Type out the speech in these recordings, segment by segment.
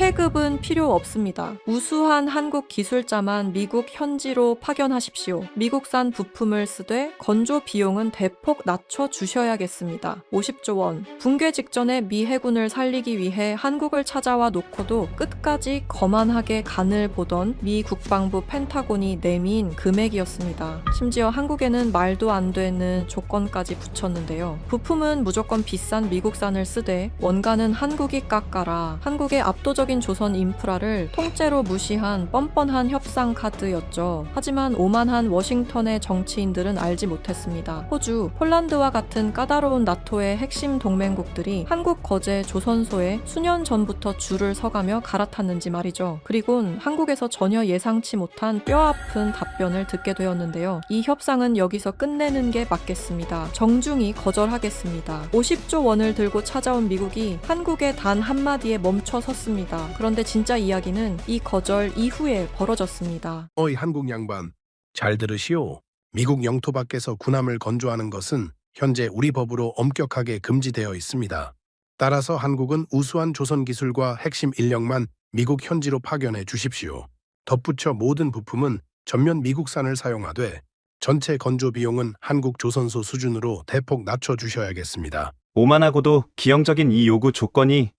폐급은 필요 없습니다. 우수한 한국 기술자만 미국 현지로 파견하십시오. 미국산 부품을 쓰되 건조 비용은 대폭 낮춰 주셔야겠습니다. 50조 원. 붕괴 직전에 미 해군을 살리기 위해 한국을 찾아와 놓고도 끝까지 거만하게 간을 보던 미 국방부 펜타곤이 내민 금액이었습니다. 심지어 한국에는 말도 안 되는 조건까지 붙였는데요. 부품은 무조건 비싼 미국산을 쓰되 원가는 한국이 깎아라. 한국의 압도적인 조선 인프라를 통째로 무시한 뻔뻔한 협상 카드였죠. 하지만 오만한 워싱턴의 정치인들은 알지 못했습니다. 호주, 폴란드와 같은 까다로운 나토의 핵심 동맹국들이 한국 거제 조선소에 수년 전부터 줄을 서가며 갈아탔는지 말이죠. 그리곤 한국에서 전혀 예상치 못한 뼈아픈 답변을 듣게 되었는데요. 이 협상은 여기서 끝내는 게 맞겠습니다. 정중히 거절하겠습니다. 50조 원을 들고 찾아온 미국이 한국의 단 한마디에 멈춰 섰습니다. 그런데 진짜 이야기는 이 거절 이후에 벌어졌습니다. 어이 한국 양반, 잘 들으시오. 미국 영토 밖에서 군함을 건조하는 것은 현재 우리 법으로 엄격하게 금지되어 있습니다. 따라서 한국은 우수한 조선 기술과 핵심 인력만 미국 현지로 파견해 주십시오. 덧붙여 모든 부품은 전면 미국산을 사용하되 전체 건조 비용은 한국 조선소 수준으로 대폭 낮춰 주셔야겠습니다. 오만하고도 기형적인 이 요구 조건이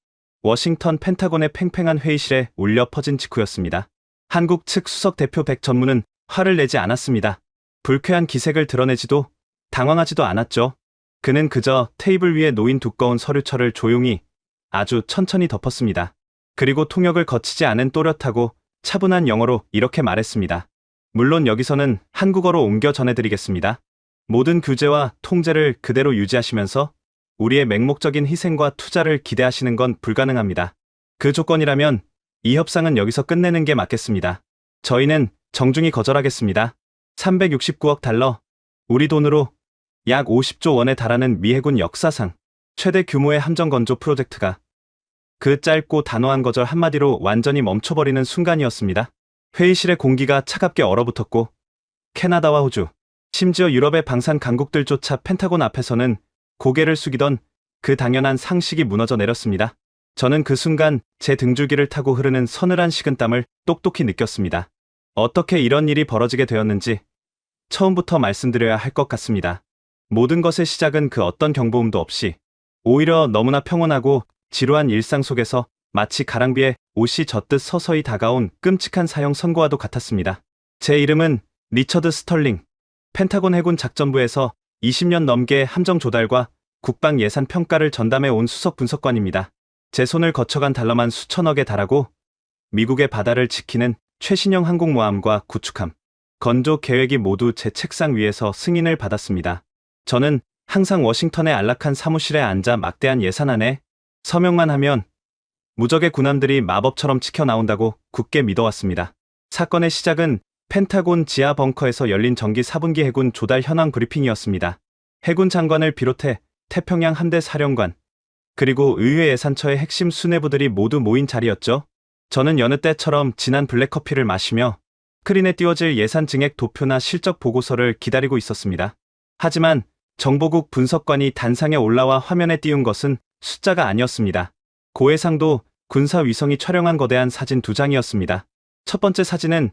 워싱턴 펜타곤의 팽팽한 회의실에 울려 퍼진 직후였습니다. 한국 측 수석 대표 백 전무는 화를 내지 않았습니다. 불쾌한 기색을 드러내지도 당황하지도 않았죠. 그는 그저 테이블 위에 놓인 두꺼운 서류철을 조용히 아주 천천히 덮었습니다. 그리고 통역을 거치지 않은 또렷하고 차분한 영어로 이렇게 말했습니다. 물론 여기서는 한국어로 옮겨 전해드리겠습니다. 모든 규제와 통제를 그대로 유지하시면서 우리의 맹목적인 희생과 투자를 기대하시는 건 불가능합니다. 그 조건이라면 이 협상은 여기서 끝내는 게 맞겠습니다. 저희는 정중히 거절하겠습니다. 369억 달러, 우리 돈으로 약 50조 원에 달하는 미 해군 역사상 최대 규모의 함정 건조 프로젝트가 그 짧고 단호한 거절 한마디로 완전히 멈춰버리는 순간이었습니다. 회의실의 공기가 차갑게 얼어붙었고 캐나다와 호주, 심지어 유럽의 방산 강국들조차 펜타곤 앞에서는 고개를 숙이던 그 당연한 상식이 무너져 내렸습니다. 저는 그 순간 제 등줄기를 타고 흐르는 서늘한 식은땀을 똑똑히 느꼈습니다. 어떻게 이런 일이 벌어지게 되었는지 처음부터 말씀드려야 할 것 같습니다. 모든 것의 시작은 그 어떤 경보음도 없이 오히려 너무나 평온하고 지루한 일상 속에서 마치 가랑비에 옷이 젖듯 서서히 다가온 끔찍한 사형 선고와도 같았습니다. 제 이름은 리처드 스털링, 펜타곤 해군 작전부에서 20년 넘게 함정 조달과 국방 예산 평가를 전담해 온 수석 분석관입니다. 제 손을 거쳐간 달러만 수천억에 달하고 미국의 바다를 지키는 최신형 항공모함과 구축함, 건조 계획이 모두 제 책상 위에서 승인을 받았습니다. 저는 항상 워싱턴의 안락한 사무실에 앉아 막대한 예산안에 서명만 하면 무적의 군함들이 마법처럼 치켜 나온다고 굳게 믿어왔습니다. 사건의 시작은 펜타곤 지하 벙커에서 열린 정기 4분기 해군 조달 현황 브리핑이었습니다. 해군 장관을 비롯해 태평양 함대 사령관, 그리고 의회 예산처의 핵심 수뇌부들이 모두 모인 자리였죠. 저는 여느 때처럼 진한 블랙커피를 마시며 스크린에 띄워질 예산 증액 도표나 실적 보고서를 기다리고 있었습니다. 하지만 정보국 분석관이 단상에 올라와 화면에 띄운 것은 숫자가 아니었습니다. 고해상도 군사 위성이 촬영한 거대한 사진 2장이었습니다. 첫 번째 사진은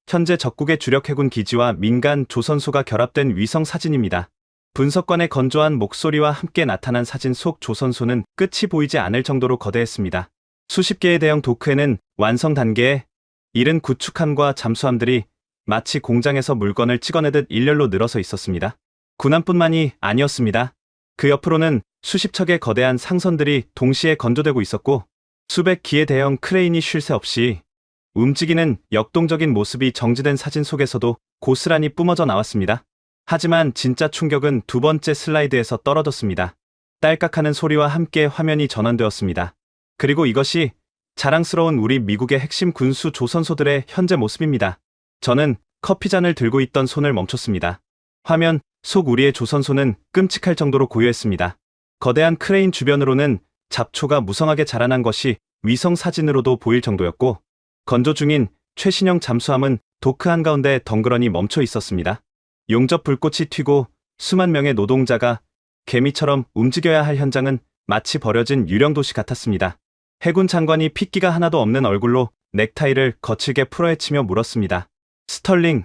현재 적국의 주력 해군 기지와 민간 조선소가 결합된 위성 사진입니다. 분석관의 건조한 목소리와 함께 나타난 사진 속 조선소는 끝이 보이지 않을 정도로 거대했습니다. 수십 개의 대형 도크에는 완성 단계에 이른 구축함과 잠수함들이 마치 공장에서 물건을 찍어내듯 일렬로 늘어서 있었습니다. 군함뿐만이 아니었습니다. 그 옆으로는 수십 척의 거대한 상선들이 동시에 건조되고 있었고 수백 기의 대형 크레인이 쉴 새 없이 움직이는 역동적인 모습이 정지된 사진 속에서도 고스란히 뿜어져 나왔습니다. 하지만 진짜 충격은 두 번째 슬라이드에서 떨어졌습니다. 딸깍하는 소리와 함께 화면이 전환되었습니다. 그리고 이것이 자랑스러운 우리 미국의 핵심 군수 조선소들의 현재 모습입니다. 저는 커피잔을 들고 있던 손을 멈췄습니다. 화면 속 우리의 조선소는 끔찍할 정도로 고요했습니다. 거대한 크레인 주변으로는 잡초가 무성하게 자라난 것이 위성 사진으로도 보일 정도였고 건조 중인 최신형 잠수함은 도크 한가운데 덩그러니 멈춰 있었습니다. 용접 불꽃이 튀고 수만 명의 노동자가 개미처럼 움직여야 할 현장은 마치 버려진 유령 도시 같았습니다. 해군 장관이 핏기가 하나도 없는 얼굴로 넥타이를 거칠게 풀어헤치며 물었습니다. 스털링,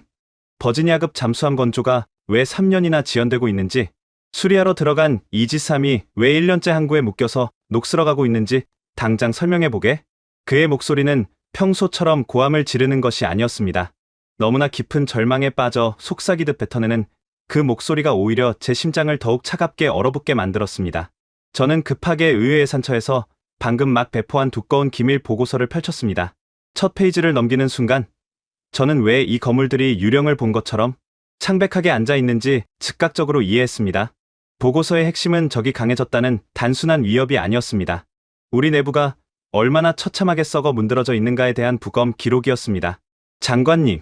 버지니아급 잠수함 건조가 왜 3년이나 지연되고 있는지, 수리하러 들어간 이지삼이 왜 1년째 항구에 묶여서 녹슬어가고 있는지 당장 설명해보게. 그의 목소리는 평소처럼 고함을 지르는 것이 아니었습니다. 너무나 깊은 절망에 빠져 속삭이듯 뱉어내는 그 목소리가 오히려 제 심장을 더욱 차갑게 얼어붙게 만들었습니다. 저는 급하게 의회예산처에서 방금 막 배포한 두꺼운 기밀 보고서를 펼쳤습니다. 첫 페이지를 넘기는 순간 저는 왜 이 거물들이 유령을 본 것처럼 창백하게 앉아 있는지 즉각적으로 이해했습니다. 보고서의 핵심은 적이 강해졌다는 단순한 위협이 아니었습니다. 우리 내부가 얼마나 처참하게 썩어 문드러져 있는가에 대한 부검 기록이었습니다. 장관님,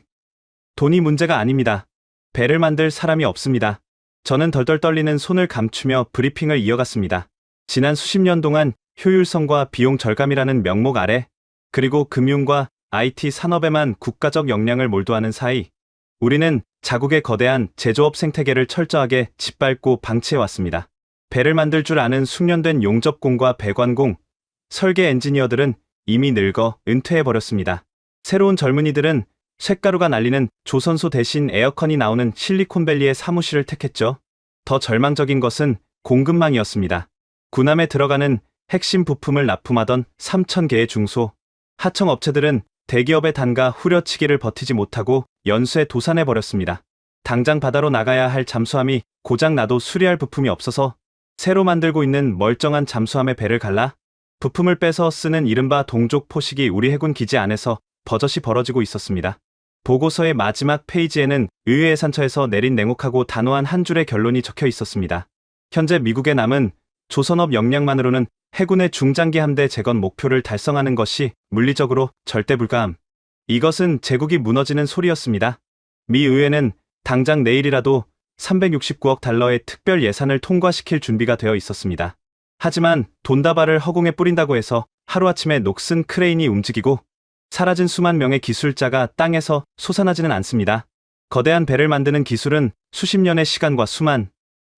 돈이 문제가 아닙니다. 배를 만들 사람이 없습니다. 저는 덜덜 떨리는 손을 감추며 브리핑을 이어갔습니다. 지난 수십 년 동안 효율성과 비용 절감이라는 명목 아래, 그리고 금융과 IT 산업에만 국가적 역량을 몰두하는 사이, 우리는 자국의 거대한 제조업 생태계를 철저하게 짓밟고 방치해왔습니다. 배를 만들 줄 아는 숙련된 용접공과 배관공, 설계 엔지니어들은 이미 늙어 은퇴해버렸습니다. 새로운 젊은이들은 쇳가루가 날리는 조선소 대신 에어컨이 나오는 실리콘밸리의 사무실을 택했죠. 더 절망적인 것은 공급망이었습니다. 군함에 들어가는 핵심 부품을 납품하던 3,000개의 중소, 하청 업체들은 대기업의 단가 후려치기를 버티지 못하고 연수에 도산해버렸습니다. 당장 바다로 나가야 할 잠수함이 고장 나도 수리할 부품이 없어서 새로 만들고 있는 멀쩡한 잠수함의 배를 갈라 부품을 빼서 쓰는 이른바 동족 포식이 우리 해군 기지 안에서 버젓이 벌어지고 있었습니다. 보고서의 마지막 페이지에는 의회예산처에서 내린 냉혹하고 단호한 한 줄의 결론이 적혀 있었습니다. 현재 미국에 남은 조선업 역량만으로는 해군의 중장기 함대 재건 목표를 달성하는 것이 물리적으로 절대 불가함. 이것은 제국이 무너지는 소리였습니다. 미 의회는 당장 내일이라도 369억 달러의 특별 예산을 통과시킬 준비가 되어 있었습니다. 하지만 돈다발을 허공에 뿌린다고 해서 하루아침에 녹슨 크레인이 움직이고 사라진 수만 명의 기술자가 땅에서 솟아나지는 않습니다. 거대한 배를 만드는 기술은 수십 년의 시간과 수만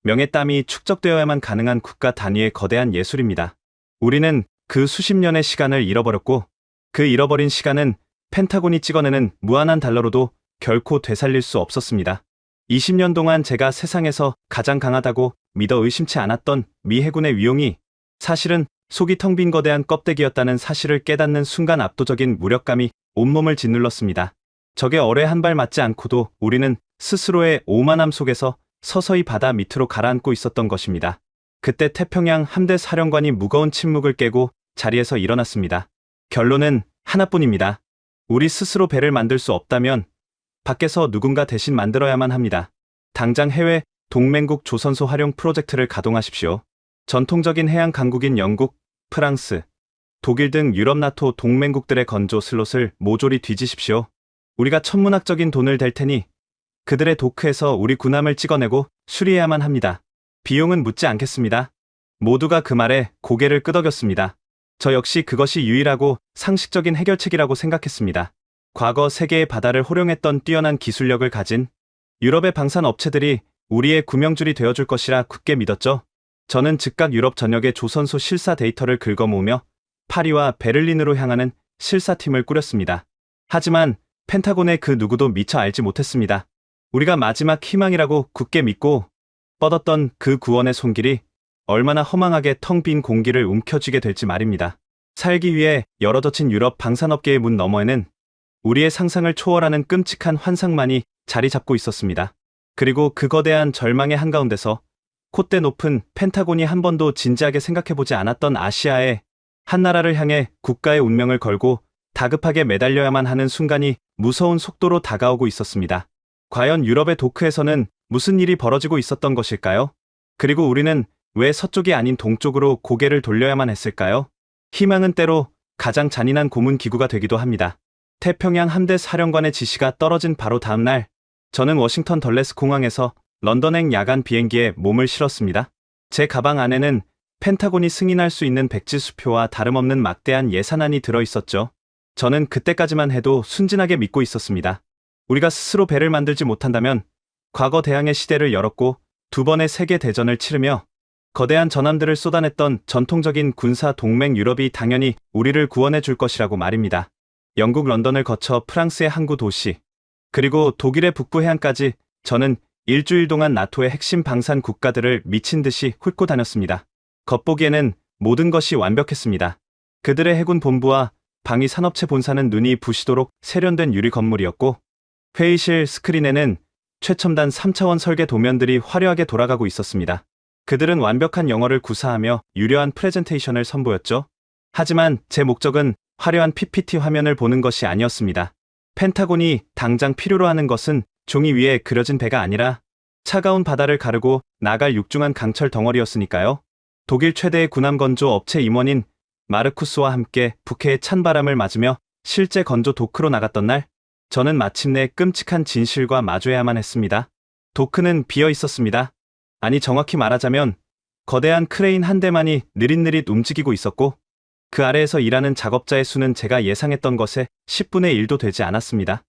명의 땀이 축적되어야만 가능한 국가 단위의 거대한 예술입니다. 우리는 그 수십 년의 시간을 잃어버렸고, 그 잃어버린 시간은 펜타곤이 찍어내는 무한한 달러로도 결코 되살릴 수 없었습니다. 20년 동안 제가 세상에서 가장 강하다고 믿어 의심치 않았던 미 해군의 위용이 사실은 속이 텅 빈 거대한 껍데기였다는 사실을 깨닫는 순간 압도적인 무력감이 온몸을 짓눌렀습니다. 적의 어뢰 한 발 맞지 않고도 우리는 스스로의 오만함 속에서 서서히 바다 밑으로 가라앉고 있었던 것입니다. 그때 태평양 함대 사령관이 무거운 침묵을 깨고 자리에서 일어났습니다. 결론은 하나뿐입니다. 우리 스스로 배를 만들 수 없다면 밖에서 누군가 대신 만들어야만 합니다. 당장 해외 동맹국 조선소 활용 프로젝트를 가동하십시오. 전통적인 해양 강국인 영국, 프랑스, 독일 등 유럽 나토 동맹국들의 건조 슬롯을 모조리 뒤지십시오. 우리가 천문학적인 돈을 댈 테니 그들의 도크에서 우리 군함을 찍어내고 수리해야만 합니다. 비용은 묻지 않겠습니다. 모두가 그 말에 고개를 끄덕였습니다. 저 역시 그것이 유일하고 상식적인 해결책이라고 생각했습니다. 과거 세계의 바다를 호령했던 뛰어난 기술력을 가진 유럽의 방산 업체들이 우리의 구명줄이 되어줄 것이라 굳게 믿었죠. 저는 즉각 유럽 전역의 조선소 실사 데이터를 긁어모으며 파리와 베를린으로 향하는 실사팀을 꾸렸습니다. 하지만 펜타곤의 그 누구도 미처 알지 못했습니다. 우리가 마지막 희망이라고 굳게 믿고 뻗었던 그 구원의 손길이 얼마나 허망하게 텅 빈 공기를 움켜쥐게 될지 말입니다. 살기 위해 열어젖힌 유럽 방산업계의 문 너머에는 우리의 상상을 초월하는 끔찍한 환상만이 자리 잡고 있었습니다. 그리고 그 거대한 절망의 한가운데서 콧대 높은 펜타곤이 한 번도 진지하게 생각해보지 않았던 아시아의 한 나라를 향해 국가의 운명을 걸고 다급하게 매달려야만 하는 순간이 무서운 속도로 다가오고 있었습니다. 과연 유럽의 도크에서는 무슨 일이 벌어지고 있었던 것일까요? 그리고 우리는 왜 서쪽이 아닌 동쪽으로 고개를 돌려야만 했을까요? 희망은 때로 가장 잔인한 고문 기구가 되기도 합니다. 태평양 함대 사령관의 지시가 떨어진 바로 다음 날, 저는 워싱턴 덜레스 공항에서 런던행 야간 비행기에 몸을 실었습니다. 제 가방 안에는 펜타곤이 승인할 수 있는 백지 수표와 다름없는 막대한 예산안이 들어있었죠. 저는 그때까지만 해도 순진하게 믿고 있었습니다. 우리가 스스로 배를 만들지 못한다면 과거 대항해 시대를 열었고 두 번의 세계 대전을 치르며 거대한 전함들을 쏟아냈던 전통적인 군사 동맹 유럽이 당연히 우리를 구원해 줄 것이라고 말입니다. 영국 런던을 거쳐 프랑스의 항구 도시, 그리고 독일의 북부 해안까지 저는 일주일 동안 나토의 핵심 방산 국가들을 미친 듯이 훑고 다녔습니다. 겉보기에는 모든 것이 완벽했습니다. 그들의 해군 본부와 방위 산업체 본사는 눈이 부시도록 세련된 유리 건물이었고, 회의실 스크린에는 최첨단 3차원 설계 도면들이 화려하게 돌아가고 있었습니다. 그들은 완벽한 영어를 구사하며 유려한 프레젠테이션을 선보였죠. 하지만 제 목적은 화려한 PPT 화면을 보는 것이 아니었습니다. 펜타곤이 당장 필요로 하는 것은 종이 위에 그려진 배가 아니라 차가운 바다를 가르고 나갈 육중한 강철 덩어리였으니까요. 독일 최대의 군함 건조 업체 임원인 마르쿠스와 함께 북해의 찬바람을 맞으며 실제 건조 도크로 나갔던 날, 저는 마침내 끔찍한 진실과 마주해야만 했습니다. 도크는 비어 있었습니다. 아니, 정확히 말하자면 거대한 크레인 한 대만이 느릿느릿 움직이고 있었고, 그 아래에서 일하는 작업자의 수는 제가 예상했던 것의 10분의 1도 되지 않았습니다.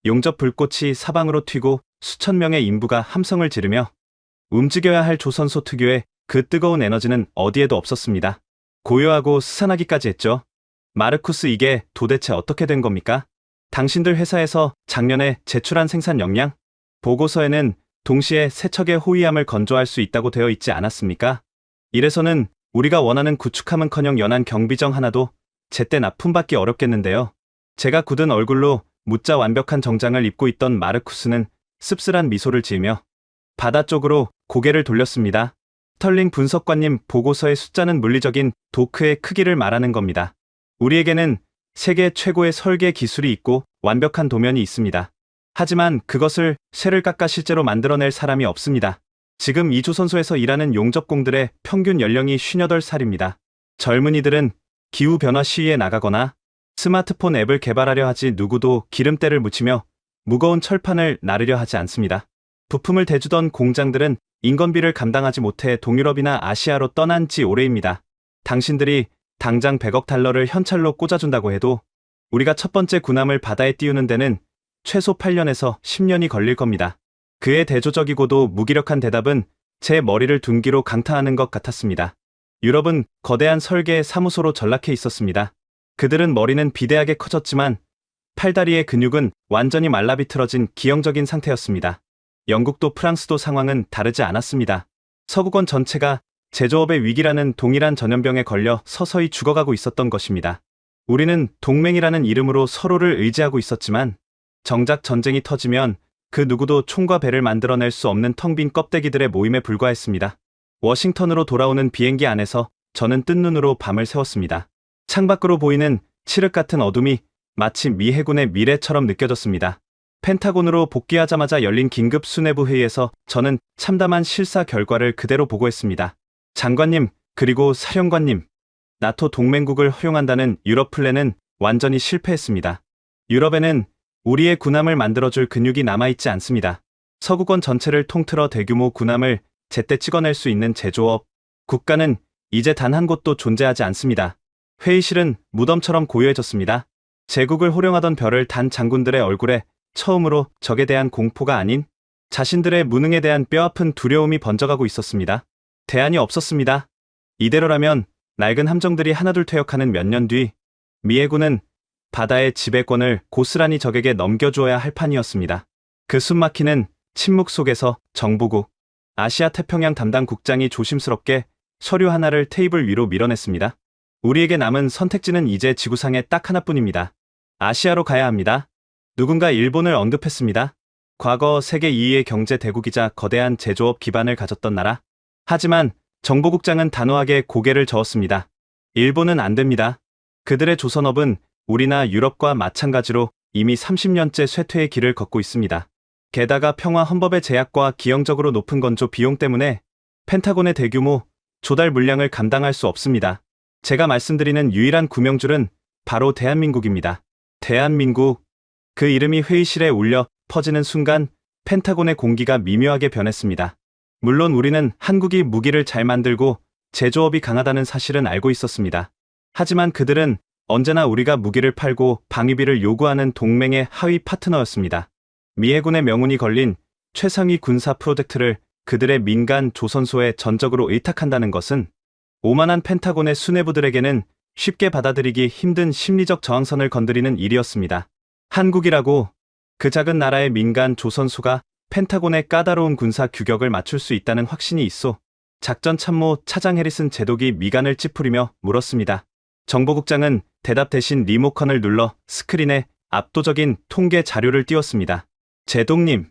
용접 불꽃이 사방으로 튀고 수천 명의 인부가 함성을 지르며 움직여야 할 조선소 특유의 그 뜨거운 에너지는 어디에도 없었습니다. 고요하고 스산하기까지 했죠. 마르쿠스, 이게 도대체 어떻게 된 겁니까? 당신들 회사에서 작년에 제출한 생산 역량 보고서에는 동시에 세 척의 호위함을 건조할 수 있다고 되어 있지 않았습니까? 이래서는 우리가 원하는 구축함은커녕 연한 경비정 하나도 제때 납품받기 어렵겠는데요. 제가 굳은 얼굴로 묻자 완벽한 정장을 입고 있던 마르쿠스는 씁쓸한 미소를 지으며 바다 쪽으로 고개를 돌렸습니다. 스털링 분석관님, 보고서의 숫자는 물리적인 도크의 크기를 말하는 겁니다. 우리에게는 세계 최고의 설계 기술이 있고 완벽한 도면이 있습니다. 하지만 그것을 쇠를 깎아 실제로 만들어낼 사람이 없습니다. 지금 이 조선소에서 일하는 용접공들의 평균 연령이 58살입니다. 젊은이들은 기후변화 시위에 나가거나 스마트폰 앱을 개발하려 하지 누구도 기름때를 묻히며 무거운 철판을 나르려 하지 않습니다. 부품을 대주던 공장들은 인건비를 감당하지 못해 동유럽이나 아시아로 떠난 지 오래입니다. 당신들이 당장 100억 달러를 현찰로 꽂아준다고 해도 우리가 첫 번째 군함을 바다에 띄우는 데는 최소 8년에서 10년이 걸릴 겁니다. 그의 대조적이고도 무기력한 대답은 제 머리를 둔기로 강타하는 것 같았습니다. 유럽은 거대한 설계 사무소로 전락해 있었습니다. 그들은 머리는 비대하게 커졌지만 팔다리의 근육은 완전히 말라비틀어진 기형적인 상태였습니다. 영국도 프랑스도 상황은 다르지 않았습니다. 서구권 전체가 제조업의 위기라는 동일한 전염병에 걸려 서서히 죽어가고 있었던 것입니다. 우리는 동맹이라는 이름으로 서로를 의지하고 있었지만 정작 전쟁이 터지면 그 누구도 총과 배를 만들어낼 수 없는 텅 빈 껍데기들의 모임에 불과했습니다. 워싱턴으로 돌아오는 비행기 안에서 저는 뜬 눈으로 밤을 새웠습니다. 창밖으로 보이는 칠흑 같은 어둠이 마치 미 해군의 미래처럼 느껴졌습니다. 펜타곤으로 복귀하자마자 열린 긴급 수뇌부 회의에서 저는 참담한 실사 결과를 그대로 보고했습니다. 장관님, 그리고 사령관님, 나토 동맹국을 허용한다는 유럽 플랜은 완전히 실패했습니다. 유럽에는 우리의 군함을 만들어줄 근육이 남아있지 않습니다. 서구권 전체를 통틀어 대규모 군함을 제때 찍어낼 수 있는 제조업, 국가는 이제 단 한 곳도 존재하지 않습니다. 회의실은 무덤처럼 고요해졌습니다. 제국을 호령하던 별을 단 장군들의 얼굴에 처음으로 적에 대한 공포가 아닌 자신들의 무능에 대한 뼈아픈 두려움이 번져가고 있었습니다. 대안이 없었습니다. 이대로라면 낡은 함정들이 하나둘 퇴역하는 몇 년 뒤 미 해군은 바다의 지배권을 고스란히 적에게 넘겨주어야 할 판이었습니다. 그 숨막히는 침묵 속에서 정보국 아시아 태평양 담당 국장이 조심스럽게 서류 하나를 테이블 위로 밀어냈습니다. 우리에게 남은 선택지는 이제 지구상에 딱 하나뿐입니다. 아시아로 가야 합니다. 누군가 일본을 언급했습니다. 과거 세계 2위의 경제 대국이자 거대한 제조업 기반을 가졌던 나라. 하지만 정보국장은 단호하게 고개를 저었습니다. 일본은 안 됩니다. 그들의 조선업은 우리나 유럽과 마찬가지로 이미 30년째 쇠퇴의 길을 걷고 있습니다. 게다가 평화 헌법의 제약과 기형적으로 높은 건조 비용 때문에 펜타곤의 대규모 조달 물량을 감당할 수 없습니다. 제가 말씀드리는 유일한 구명줄은 바로 대한민국입니다. 대한민국. 그 이름이 회의실에 울려 퍼지는 순간 펜타곤의 공기가 미묘하게 변했습니다. 물론 우리는 한국이 무기를 잘 만들고 제조업이 강하다는 사실은 알고 있었습니다. 하지만 그들은 언제나 우리가 무기를 팔고 방위비를 요구하는 동맹의 하위 파트너였습니다. 미 해군의 명운이 걸린 최상위 군사 프로젝트를 그들의 민간 조선소에 전적으로 의탁한다는 것은 오만한 펜타곤의 수뇌부들에게는 쉽게 받아들이기 힘든 심리적 저항선을 건드리는 일이었습니다. 한국이라고 그 작은 나라의 민간 조선소가 펜타곤의 까다로운 군사 규격을 맞출 수 있다는 확신이 있어 작전 참모 차장 해리슨 제독이 미간을 찌푸리며 물었습니다. 정보국장은 대답 대신 리모컨을 눌러 스크린에 압도적인 통계 자료를 띄웠습니다. 제독님,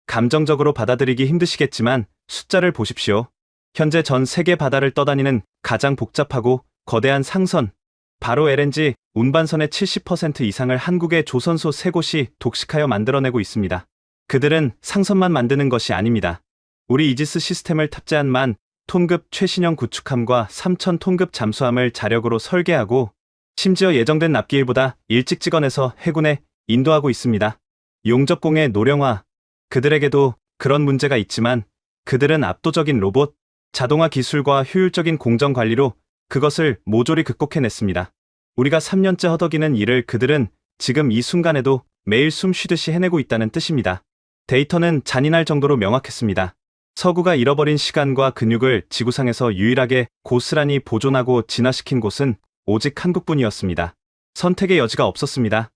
감정적으로 받아들이기 힘드시겠지만 숫자를 보십시오. 현재 전 세계 바다를 떠다니는 가장 복잡하고 거대한 상선, 바로 LNG 운반선의 70% 이상을 한국의 조선소 3곳이 독식하여 만들어내고 있습니다. 그들은 상선만 만드는 것이 아닙니다. 우리 이지스 시스템을 탑재한 10,000톤급 최신형 구축함과 3,000톤급 잠수함을 자력으로 설계하고 심지어 예정된 납기일보다 일찍 찍어내서 해군에 인도하고 있습니다. 용접공의 노령화, 그들에게도 그런 문제가 있지만 그들은 압도적인 로봇, 자동화 기술과 효율적인 공정 관리로 그것을 모조리 극복해냈습니다. 우리가 3년째 허덕이는 일을 그들은 지금 이 순간에도 매일 숨 쉬듯이 해내고 있다는 뜻입니다. 데이터는 잔인할 정도로 명확했습니다. 서구가 잃어버린 시간과 근육을 지구상에서 유일하게 고스란히 보존하고 진화시킨 곳은 오직 한국뿐이었습니다. 선택의 여지가 없었습니다.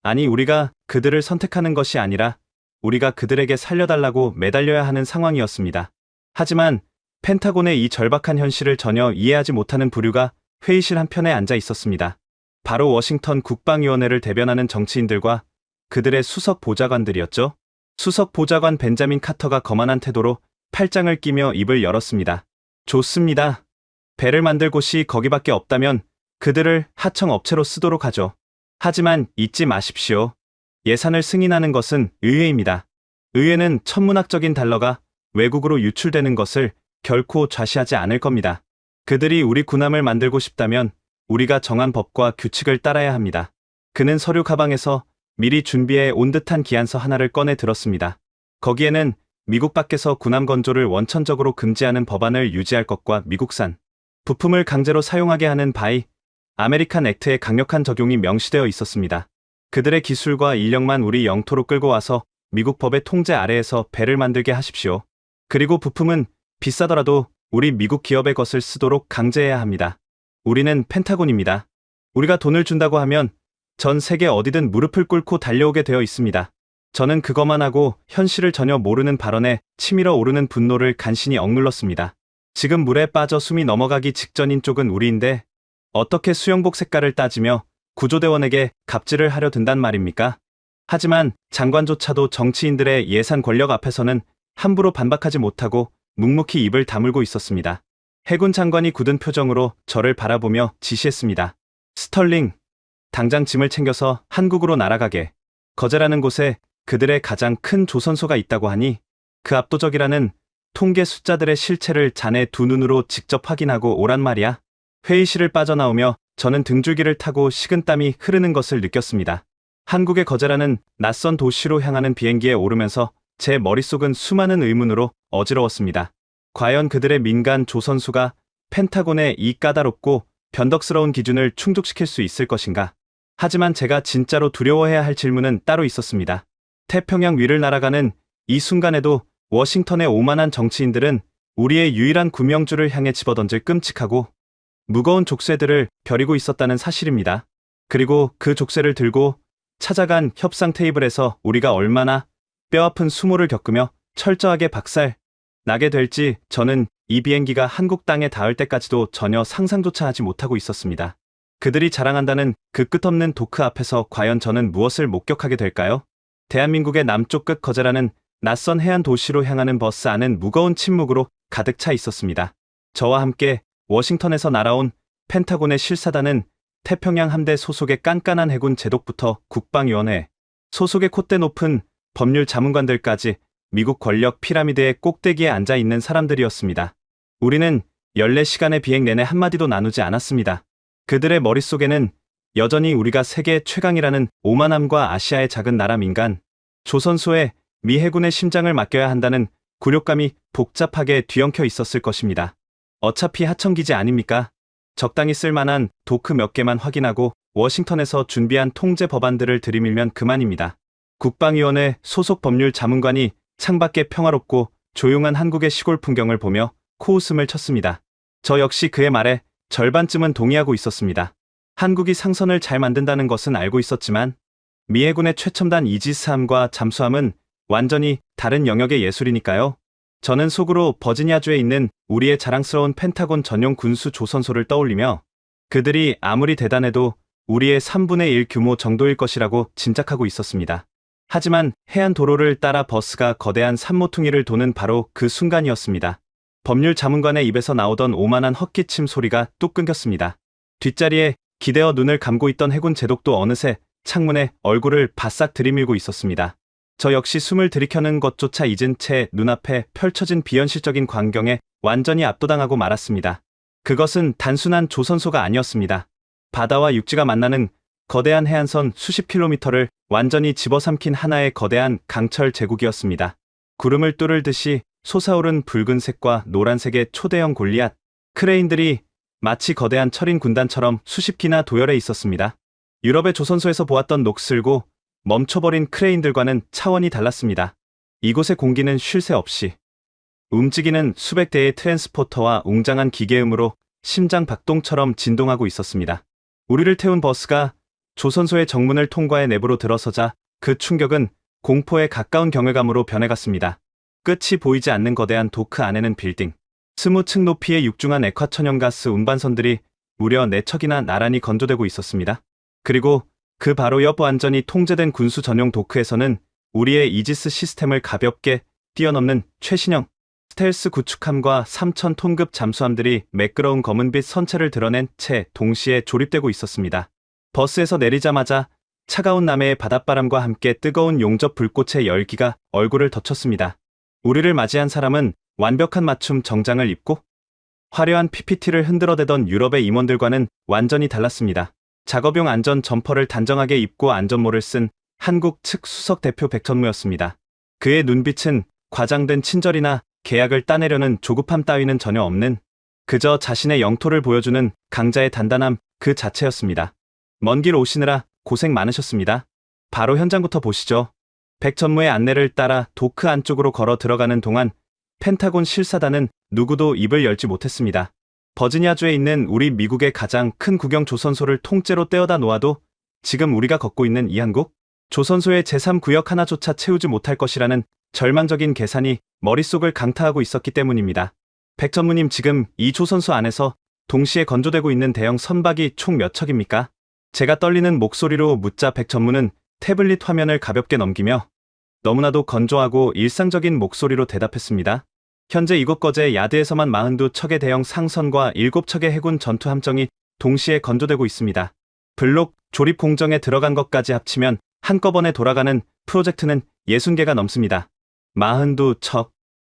아니, 우리가 그들을 선택하는 것이 아니라 우리가 그들에게 살려달라고 매달려야 하는 상황이었습니다. 하지만 펜타곤의 이 절박한 현실을 전혀 이해하지 못하는 부류가 회의실 한편에 앉아 있었습니다. 바로 워싱턴 국방위원회를 대변하는 정치인들과 그들의 수석 보좌관들이었죠. 수석 보좌관 벤자민 카터가 거만한 태도로 팔짱을 끼며 입을 열었습니다. 좋습니다. 배를 만들 곳이 거기밖에 없다면 그들을 하청업체로 쓰도록 하죠. 하지만 잊지 마십시오. 예산을 승인하는 것은 의회입니다. 의회는 천문학적인 달러가 외국으로 유출되는 것을 결코 좌시하지 않을 겁니다. 그들이 우리 군함을 만들고 싶다면 우리가 정한 법과 규칙을 따라야 합니다. 그는 서류 가방에서 미리 준비해 온 듯한 기한서 하나를 꺼내 들었습니다. 거기에는 미국 밖에서 군함 건조를 원천적으로 금지하는 법안을 유지할 것과 미국산 부품을 강제로 사용하게 하는 바이 아메리칸 액트의 강력한 적용이 명시되어 있었습니다. 그들의 기술과 인력만 우리 영토로 끌고 와서 미국 법의 통제 아래에서 배를 만들게 하십시오. 그리고 부품은 비싸더라도 우리 미국 기업의 것을 쓰도록 강제해야 합니다. 우리는 펜타곤입니다. 우리가 돈을 준다고 하면 전 세계 어디든 무릎을 꿇고 달려오게 되어 있습니다. 저는 그것만 하고 현실을 전혀 모르는 발언에 치밀어 오르는 분노를 간신히 억눌렀습니다. 지금 물에 빠져 숨이 넘어가기 직전인 쪽은 우리인데 어떻게 수영복 색깔을 따지며 구조대원에게 갑질을 하려 든단 말입니까? 하지만 장관조차도 정치인들의 예산 권력 앞에서는 함부로 반박하지 못하고 묵묵히 입을 다물고 있었습니다. 해군 장관이 굳은 표정으로 저를 바라보며 지시했습니다. 스털링, 당장 짐을 챙겨서 한국으로 날아가게. 거제라는 곳에 그들의 가장 큰 조선소가 있다고 하니 그 압도적이라는 통계 숫자들의 실체를 자네 두 눈으로 직접 확인하고 오란 말이야. 회의실을 빠져나오며 저는 등줄기를 타고 식은땀이 흐르는 것을 느꼈습니다. 한국의 거제라는 낯선 도시로 향하는 비행기에 오르면서 제 머릿속은 수많은 의문으로 어지러웠습니다. 과연 그들의 민간 조선수가 펜타곤의 이 까다롭고 변덕스러운 기준을 충족시킬 수 있을 것인가? 하지만 제가 진짜로 두려워해야 할 질문은 따로 있었습니다. 태평양 위를 날아가는 이 순간에도 워싱턴의 오만한 정치인들은 우리의 유일한 구명주를 향해 집어던질 끔찍하고 무거운 족쇄들을 벼리고 있었다는 사실입니다. 그리고 그 족쇄를 들고 찾아간 협상 테이블에서 우리가 얼마나 뼈아픈 수모를 겪으며 철저하게 박살 나게 될지 저는 이 비행기가 한국 땅에 닿을 때까지도 전혀 상상조차 하지 못하고 있었습니다. 그들이 자랑한다는 그 끝없는 도크 앞에서 과연 저는 무엇을 목격하게 될까요? 대한민국의 남쪽 끝 거제라는 낯선 해안 도시로 향하는 버스 안은 무거운 침묵으로 가득 차 있었습니다. 저와 함께 워싱턴에서 날아온 펜타곤의 실사단은 태평양 함대 소속의 깐깐한 해군 제독부터 국방위원회, 소속의 콧대 높은 법률 자문관들까지 미국 권력 피라미드의 꼭대기에 앉아 있는 사람들이었습니다. 우리는 14시간의 비행 내내 한마디도 나누지 않았습니다. 그들의 머릿속에는 여전히 우리가 세계 최강이라는 오만함과 아시아의 작은 나라 민간 조선소에 미 해군의 심장을 맡겨야 한다는 굴욕감이 복잡하게 뒤엉켜 있었을 것입니다. 어차피 하청기지 아닙니까? 적당히 쓸만한 도크 몇 개만 확인하고 워싱턴에서 준비한 통제 법안들을 들이밀면 그만입니다. 국방위원회 소속 법률 자문관이 창밖에 평화롭고 조용한 한국의 시골 풍경을 보며 코웃음을 쳤습니다. 저 역시 그의 말에 절반쯤은 동의하고 있었습니다. 한국이 상선을 잘 만든다는 것은 알고 있었지만 미 해군의 최첨단 이지스함과 잠수함은 완전히 다른 영역의 예술이니까요. 저는 속으로 버지니아주에 있는 우리의 자랑스러운 펜타곤 전용 군수 조선소를 떠올리며 그들이 아무리 대단해도 우리의 3분의 1 규모 정도일 것이라고 짐작하고 있었습니다. 하지만 해안 도로를 따라 버스가 거대한 산모퉁이를 도는 바로 그 순간이었습니다. 법률 자문관의 입에서 나오던 오만한 헛기침 소리가 뚝 끊겼습니다. 뒷자리에 기대어 눈을 감고 있던 해군 제독도 어느새 창문에 얼굴을 바싹 들이밀고 있었습니다. 저 역시 숨을 들이켜는 것조차 잊은 채 눈앞에 펼쳐진 비현실적인 광경에 완전히 압도당하고 말았습니다. 그것은 단순한 조선소가 아니었습니다. 바다와 육지가 만나는 거대한 해안선 수십 킬로미터를 완전히 집어삼킨 하나의 거대한 강철 제국이었습니다. 구름을 뚫을 듯이 솟아오른 붉은색과 노란색의 초대형 골리앗, 크레인들이 마치 거대한 철인 군단처럼 수십 기나 도열해 있었습니다. 유럽의 조선소에서 보았던 녹슬고 멈춰버린 크레인들과는 차원이 달랐습니다. 이곳의 공기는 쉴 새 없이 움직이는 수백 대의 트랜스포터와 웅장한 기계음으로 심장 박동처럼 진동하고 있었습니다. 우리를 태운 버스가 조선소의 정문을 통과해 내부로 들어서자 그 충격은 공포에 가까운 경외감으로 변해갔습니다. 끝이 보이지 않는 거대한 도크 안에는 빌딩, 20층 높이의 육중한 액화천연가스 운반선들이 무려 4척이나 나란히 건조되고 있었습니다. 그리고 그 바로 옆 완전히 통제된 군수 전용 도크에서는 우리의 이지스 시스템을 가볍게 뛰어넘는 최신형 스텔스 구축함과 3,000톤급 잠수함들이 매끄러운 검은빛 선체를 드러낸 채 동시에 조립되고 있었습니다. 버스에서 내리자마자 차가운 남해의 바닷바람과 함께 뜨거운 용접 불꽃의 열기가 얼굴을 덮쳤습니다. 우리를 맞이한 사람은 완벽한 맞춤 정장을 입고 화려한 PPT를 흔들어대던 유럽의 임원들과는 완전히 달랐습니다. 작업용 안전 점퍼를 단정하게 입고 안전모를 쓴 한국 측 수석 대표 백천무였습니다. 그의 눈빛은 과장된 친절이나 계약을 따내려는 조급함 따위는 전혀 없는 그저 자신의 영토를 보여주는 강자의 단단함 그 자체였습니다. 먼 길 오시느라 고생 많으셨습니다. 바로 현장부터 보시죠. 백천무의 안내를 따라 도크 안쪽으로 걸어 들어가는 동안 펜타곤 실사단은 누구도 입을 열지 못했습니다. 버지니아주에 있는 우리 미국의 가장 큰 국영 조선소를 통째로 떼어다 놓아도 지금 우리가 걷고 있는 이 한국? 조선소의 제3구역 하나조차 채우지 못할 것이라는 절망적인 계산이 머릿속을 강타하고 있었기 때문입니다. 백천무님, 지금 이 조선소 안에서 동시에 건조되고 있는 대형 선박이 총 몇 척입니까? 제가 떨리는 목소리로 묻자 백천무는 태블릿 화면을 가볍게 넘기며 너무나도 건조하고 일상적인 목소리로 대답했습니다. 현재 이곳 거제 야드에서만 42척의 대형 상선과 7척의 해군 전투함정이 동시에 건조되고 있습니다. 블록 조립 공정에 들어간 것까지 합치면 한꺼번에 돌아가는 프로젝트는 60개가 넘습니다. 42척,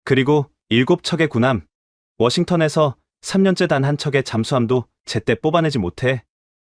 그리고 7척의 군함, 워싱턴에서 3년째 단 한 척의 잠수함도 제때 뽑아내지 못해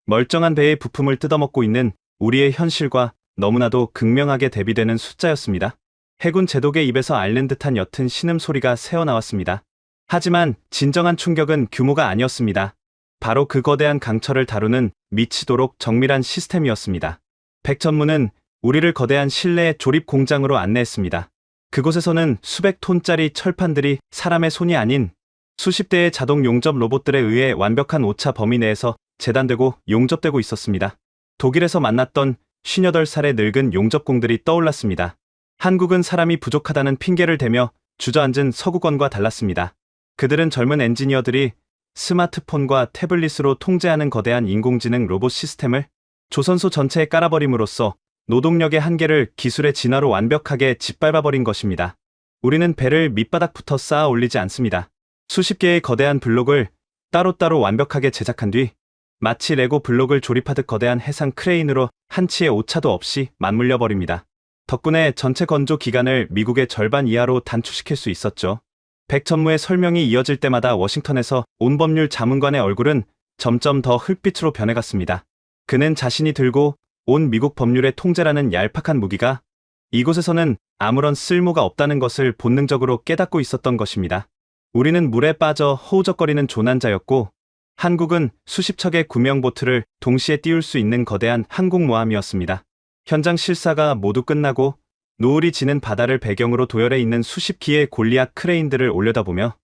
멀쩡한 배의 부품을 뜯어먹고 있는 우리의 현실과 너무나도 극명하게 대비되는 숫자였습니다. 해군 제독의 입에서 앓는 듯한 옅은 신음소리가 새어나왔습니다. 하지만 진정한 충격은 규모가 아니었습니다. 바로 그 거대한 강철을 다루는 미치도록 정밀한 시스템이었습니다. 백천무는 우리를 거대한 실내 조립 공장으로 안내했습니다. 그곳에서는 수백 톤짜리 철판들이 사람의 손이 아닌 수십 대의 자동 용접 로봇들에 의해 완벽한 오차 범위 내에서 재단되고 용접되고 있었습니다. 독일에서 만났던 58살의 늙은 용접공들이 떠올랐습니다. 한국은 사람이 부족하다는 핑계를 대며 주저앉은 서구권과 달랐습니다. 그들은 젊은 엔지니어들이 스마트폰과 태블릿으로 통제하는 거대한 인공지능 로봇 시스템을 조선소 전체에 깔아버림으로써 노동력의 한계를 기술의 진화로 완벽하게 짓밟아버린 것입니다. 우리는 배를 밑바닥부터 쌓아 올리지 않습니다. 수십 개의 거대한 블록을 따로따로 완벽하게 제작한 뒤 마치 레고 블록을 조립하듯 거대한 해상 크레인으로 한치의 오차도 없이 맞물려 버립니다. 덕분에 전체 건조 기간을 미국의 절반 이하로 단축시킬 수 있었죠. 백천무의 설명이 이어질 때마다 워싱턴에서 온 법률 자문관의 얼굴은 점점 더 흙빛으로 변해갔습니다. 그는 자신이 들고 온 미국 법률의 통제라는 얄팍한 무기가 이곳에서는 아무런 쓸모가 없다는 것을 본능적으로 깨닫고 있었던 것입니다. 우리는 물에 빠져 허우적거리는 조난자였고 한국은 수십 척의 구명보트를 동시에 띄울 수 있는 거대한 항공모함이었습니다. 현장 실사가 모두 끝나고 노을이 지는 바다를 배경으로 도열해 있는 수십 기의 골리앗 크레인들을 올려다보며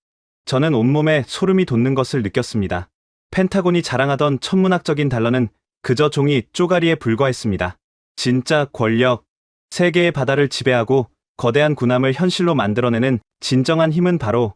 저는 온몸에 소름이 돋는 것을 느꼈습니다. 펜타곤이 자랑하던 천문학적인 단러는 그저 종이 쪼가리에 불과했습니다. 진짜 권력, 세계의 바다를 지배하고 거대한 군함을 현실로 만들어내는 진정한 힘은 바로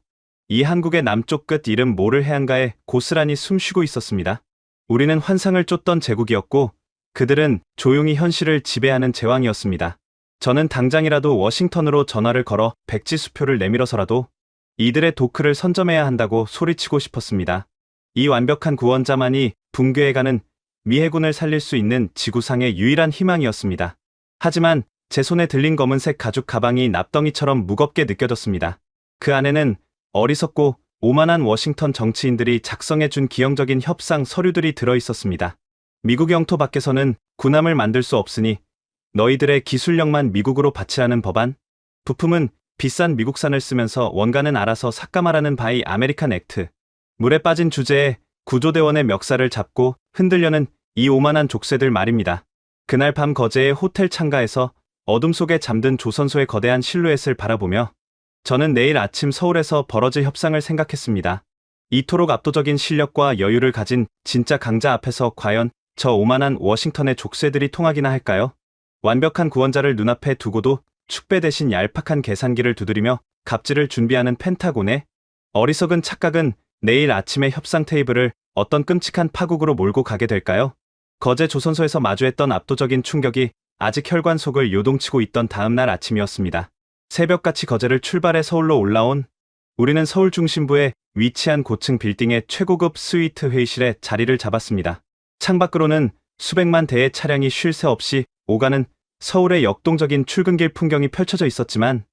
이 한국의 남쪽 끝 이름 모를 해안가에 고스란히 숨쉬고 있었습니다. 우리는 환상을 쫓던 제국이었고 그들은 조용히 현실을 지배하는 제왕이었습니다. 저는 당장이라도 워싱턴으로 전화를 걸어 백지 수표를 내밀어서라도 이들의 도크를 선점해야 한다고 소리치고 싶었습니다. 이 완벽한 구원자만이 붕괴해가는 미 해군을 살릴 수 있는 지구상의 유일한 희망이었습니다. 하지만 제 손에 들린 검은색 가죽 가방이 납덩이처럼 무겁게 느껴졌습니다. 그 안에는 어리석고 오만한 워싱턴 정치인들이 작성해준 기형적인 협상 서류들이 들어있었습니다. 미국 영토 밖에서는 군함을 만들 수 없으니 너희들의 기술력만 미국으로 바치라는 법안, 부품은 비싼 미국산을 쓰면서 원가는 알아서 삭감하라는 바이 아메리칸 액트, 물에 빠진 주제에 구조대원의 멱살을 잡고 흔들려는 이 오만한 족쇄들 말입니다. 그날 밤 거제의 호텔 창가에서 어둠 속에 잠든 조선소의 거대한 실루엣을 바라보며 저는 내일 아침 서울에서 벌어질 협상을 생각했습니다. 이토록 압도적인 실력과 여유를 가진 진짜 강자 앞에서 과연 저 오만한 워싱턴의 족쇄들이 통하기나 할까요? 완벽한 구원자를 눈앞에 두고도 축배 대신 얄팍한 계산기를 두드리며 갑질을 준비하는 펜타곤의 어리석은 착각은 내일 아침의 협상 테이블을 어떤 끔찍한 파국으로 몰고 가게 될까요? 거제 조선소에서 마주했던 압도적인 충격이 아직 혈관 속을 요동치고 있던 다음날 아침이었습니다. 새벽같이 거제를 출발해 서울로 올라온 우리는 서울 중심부에 위치한 고층 빌딩의 최고급 스위트 회의실에 자리를 잡았습니다. 창밖으로는 수백만 대의 차량이 쉴 새 없이 오가는 서울의 역동적인 출근길 풍경이 펼쳐져 있었지만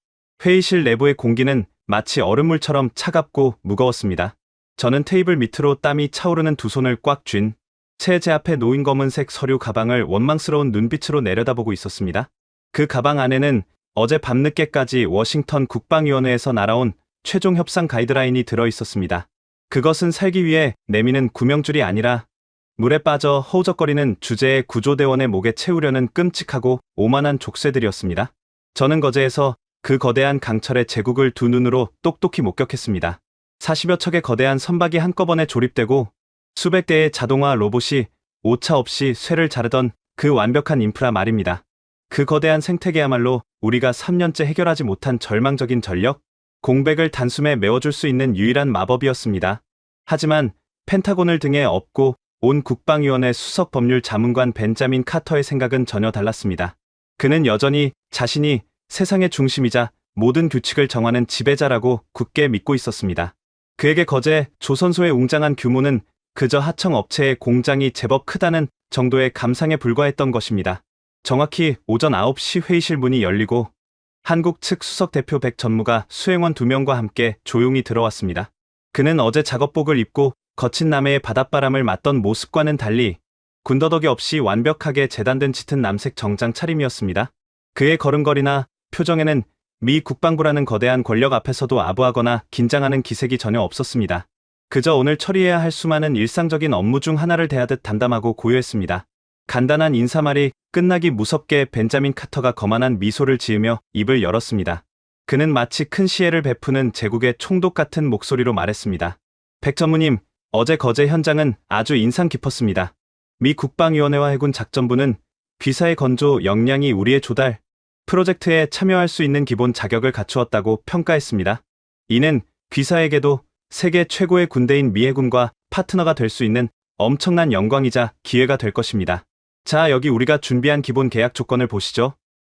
회의실 내부의 공기는 마치 얼음물처럼 차갑고 무거웠습니다. 저는 테이블 밑으로 땀이 차오르는 두 손을 꽉 쥔 채 제 앞에 놓인 검은색 서류 가방을 원망스러운 눈빛으로 내려다보고 있었습니다. 그 가방 안에는 어제 밤늦게까지 워싱턴 국방위원회에서 날아온 최종 협상 가이드라인이 들어있었습니다. 그것은 살기 위해 내미는 구명줄이 아니라 물에 빠져 허우적거리는 주제의 구조대원의 목에 채우려는 끔찍하고 오만한 족쇄들이었습니다. 저는 거제에서 그 거대한 강철의 제국을 두 눈으로 똑똑히 목격했습니다. 40여 척의 거대한 선박이 한꺼번에 조립되고 수백 대의 자동화 로봇이 오차 없이 쇠를 자르던 그 완벽한 인프라 말입니다. 그 거대한 생태계야말로 우리가 3년째 해결하지 못한 절망적인 전력, 공백을 단숨에 메워줄 수 있는 유일한 마법이었습니다. 하지만 펜타곤을 등에 업고 온 국방위원회 수석 법률 자문관 벤자민 카터의 생각은 전혀 달랐습니다. 그는 여전히 자신이 세상의 중심이자 모든 규칙을 정하는 지배자라고 굳게 믿고 있었습니다. 그에게 거제 조선소의 웅장한 규모는 그저 하청 업체의 공장이 제법 크다는 정도의 감상에 불과했던 것입니다. 정확히 오전 9시 회의실 문이 열리고 한국 측 수석 대표 백 전무가 수행원 2명과 함께 조용히 들어왔습니다. 그는 어제 작업복을 입고 거친 남해의 바닷바람을 맞던 모습과는 달리 군더더기 없이 완벽하게 재단된 짙은 남색 정장 차림이었습니다. 그의 걸음걸이나 표정에는 미 국방부라는 거대한 권력 앞에서도 아부하거나 긴장하는 기색이 전혀 없었습니다. 그저 오늘 처리해야 할 수많은 일상적인 업무 중 하나를 대하듯 담담하고 고요했습니다. 간단한 인사말이 끝나기 무섭게 벤자민 카터가 거만한 미소를 지으며 입을 열었습니다. 그는 마치 큰 시혜를 베푸는 제국의 총독 같은 목소리로 말했습니다. 백 전무님, 어제 거제 현장은 아주 인상 깊었습니다. 미 국방위원회와 해군 작전부는 귀사의 건조 역량이 우리의 조달 프로젝트에 참여할 수 있는 기본 자격을 갖추었다고 평가했습니다. 이는 귀사에게도 세계 최고의 군대인 미 해군과 파트너가 될 수 있는 엄청난 영광이자 기회가 될 것입니다. 자, 여기 우리가 준비한 기본 계약 조건을 보시죠.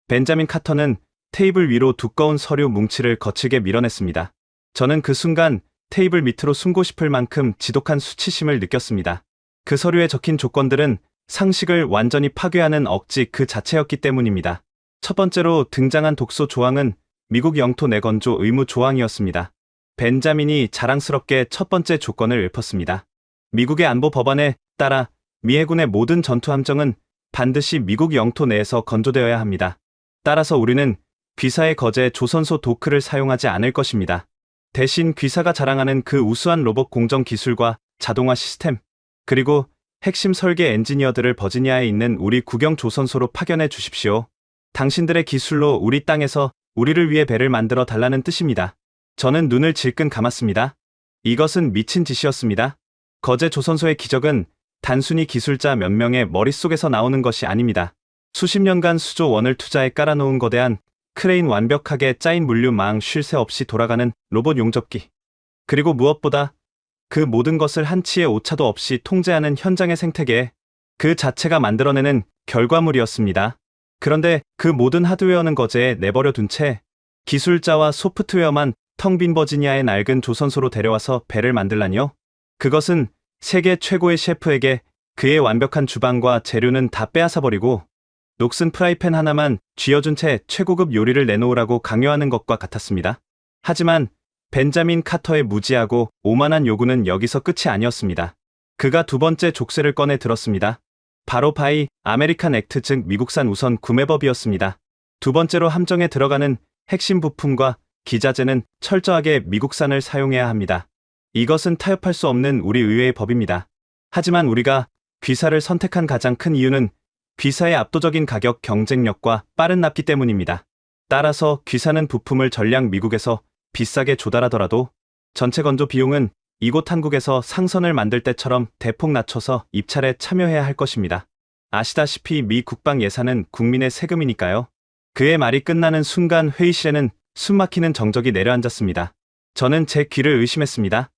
벤자민 카터는 테이블 위로 두꺼운 서류 뭉치를 거칠게 밀어냈습니다. 저는 그 순간 테이블 밑으로 숨고 싶을 만큼 지독한 수치심을 느꼈습니다. 그 서류에 적힌 조건들은 상식을 완전히 파괴하는 억지 그 자체였기 때문입니다. 첫 번째로 등장한 독소 조항은 미국 영토 내건조 의무 조항이었습니다. 벤자민이 자랑스럽게 첫 번째 조건을 읊었습니다. 미국의 안보 법안에 따라 미 해군의 모든 전투함정은 반드시 미국 영토 내에서 건조되어야 합니다. 따라서 우리는 귀사의 거제 조선소 도크를 사용하지 않을 것입니다. 대신 귀사가 자랑하는 그 우수한 로봇 공정 기술과 자동화 시스템, 그리고 핵심 설계 엔지니어들을 버지니아에 있는 우리 국영 조선소로 파견해 주십시오. 당신들의 기술로 우리 땅에서 우리를 위해 배를 만들어 달라는 뜻입니다. 저는 눈을 질끈 감았습니다. 이것은 미친 짓이었습니다. 거제 조선소의 기적은 단순히 기술자 몇 명의 머릿속에서 나오는 것이 아닙니다. 수십 년간 수조 원을 투자해 깔아놓은 거대한 크레인, 완벽하게 짜인 물류망, 쉴 새 없이 돌아가는 로봇 용접기. 그리고 무엇보다 그 모든 것을 한치의 오차도 없이 통제하는 현장의 생태계, 그 자체가 만들어내는 결과물이었습니다. 그런데 그 모든 하드웨어는 거제에 내버려 둔 채 기술자와 소프트웨어만 텅 빈 버지니아의 낡은 조선소로 데려와서 배를 만들라니요? 그것은 세계 최고의 셰프에게 그의 완벽한 주방과 재료는 다 빼앗아버리고 녹슨 프라이팬 하나만 쥐어준 채 최고급 요리를 내놓으라고 강요하는 것과 같았습니다. 하지만 벤자민 카터의 무지하고 오만한 요구는 여기서 끝이 아니었습니다. 그가 두 번째 족쇄를 꺼내 들었습니다. 바로 바이 아메리칸 액트, 즉 미국산 우선 구매법이었습니다. 두 번째로 함정에 들어가는 핵심 부품과 기자재는 철저하게 미국산을 사용해야 합니다. 이것은 타협할 수 없는 우리 의회의 법입니다. 하지만 우리가 귀사를 선택한 가장 큰 이유는 귀사의 압도적인 가격 경쟁력과 빠른 납기 때문입니다. 따라서 귀사는 부품을 전량 미국에서 비싸게 조달하더라도 전체 건조 비용은 이곳 한국에서 상선을 만들 때처럼 대폭 낮춰서 입찰에 참여해야 할 것입니다. 아시다시피 미 국방 예산은 국민의 세금이니까요. 그의 말이 끝나는 순간 회의실에는 숨막히는 정적이 내려앉았습니다. 저는 제 귀를 의심했습니다.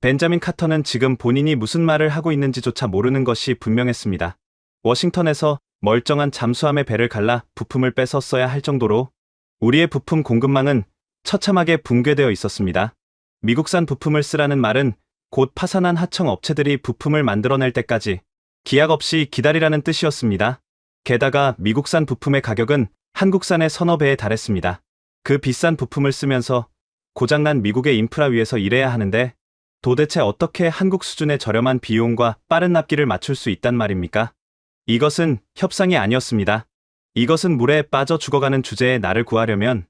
벤자민 카터는 지금 본인이 무슨 말을 하고 있는지조차 모르는 것이 분명했습니다. 워싱턴에서 멀쩡한 잠수함의 배를 갈라 부품을 뺏었어야 할 정도로 우리의 부품 공급망은 처참하게 붕괴되어 있었습니다. 미국산 부품을 쓰라는 말은 곧 파산한 하청 업체들이 부품을 만들어낼 때까지 기약 없이 기다리라는 뜻이었습니다. 게다가 미국산 부품의 가격은 한국산의 서너 배에 달했습니다. 그 비싼 부품을 쓰면서 고장난 미국의 인프라 위에서 일해야 하는데 도대체 어떻게 한국 수준의 저렴한 비용과 빠른 납기를 맞출 수 있단 말입니까? 이것은 협상이 아니었습니다. 이것은 물에 빠져 죽어가는 주제에 나를 구하려면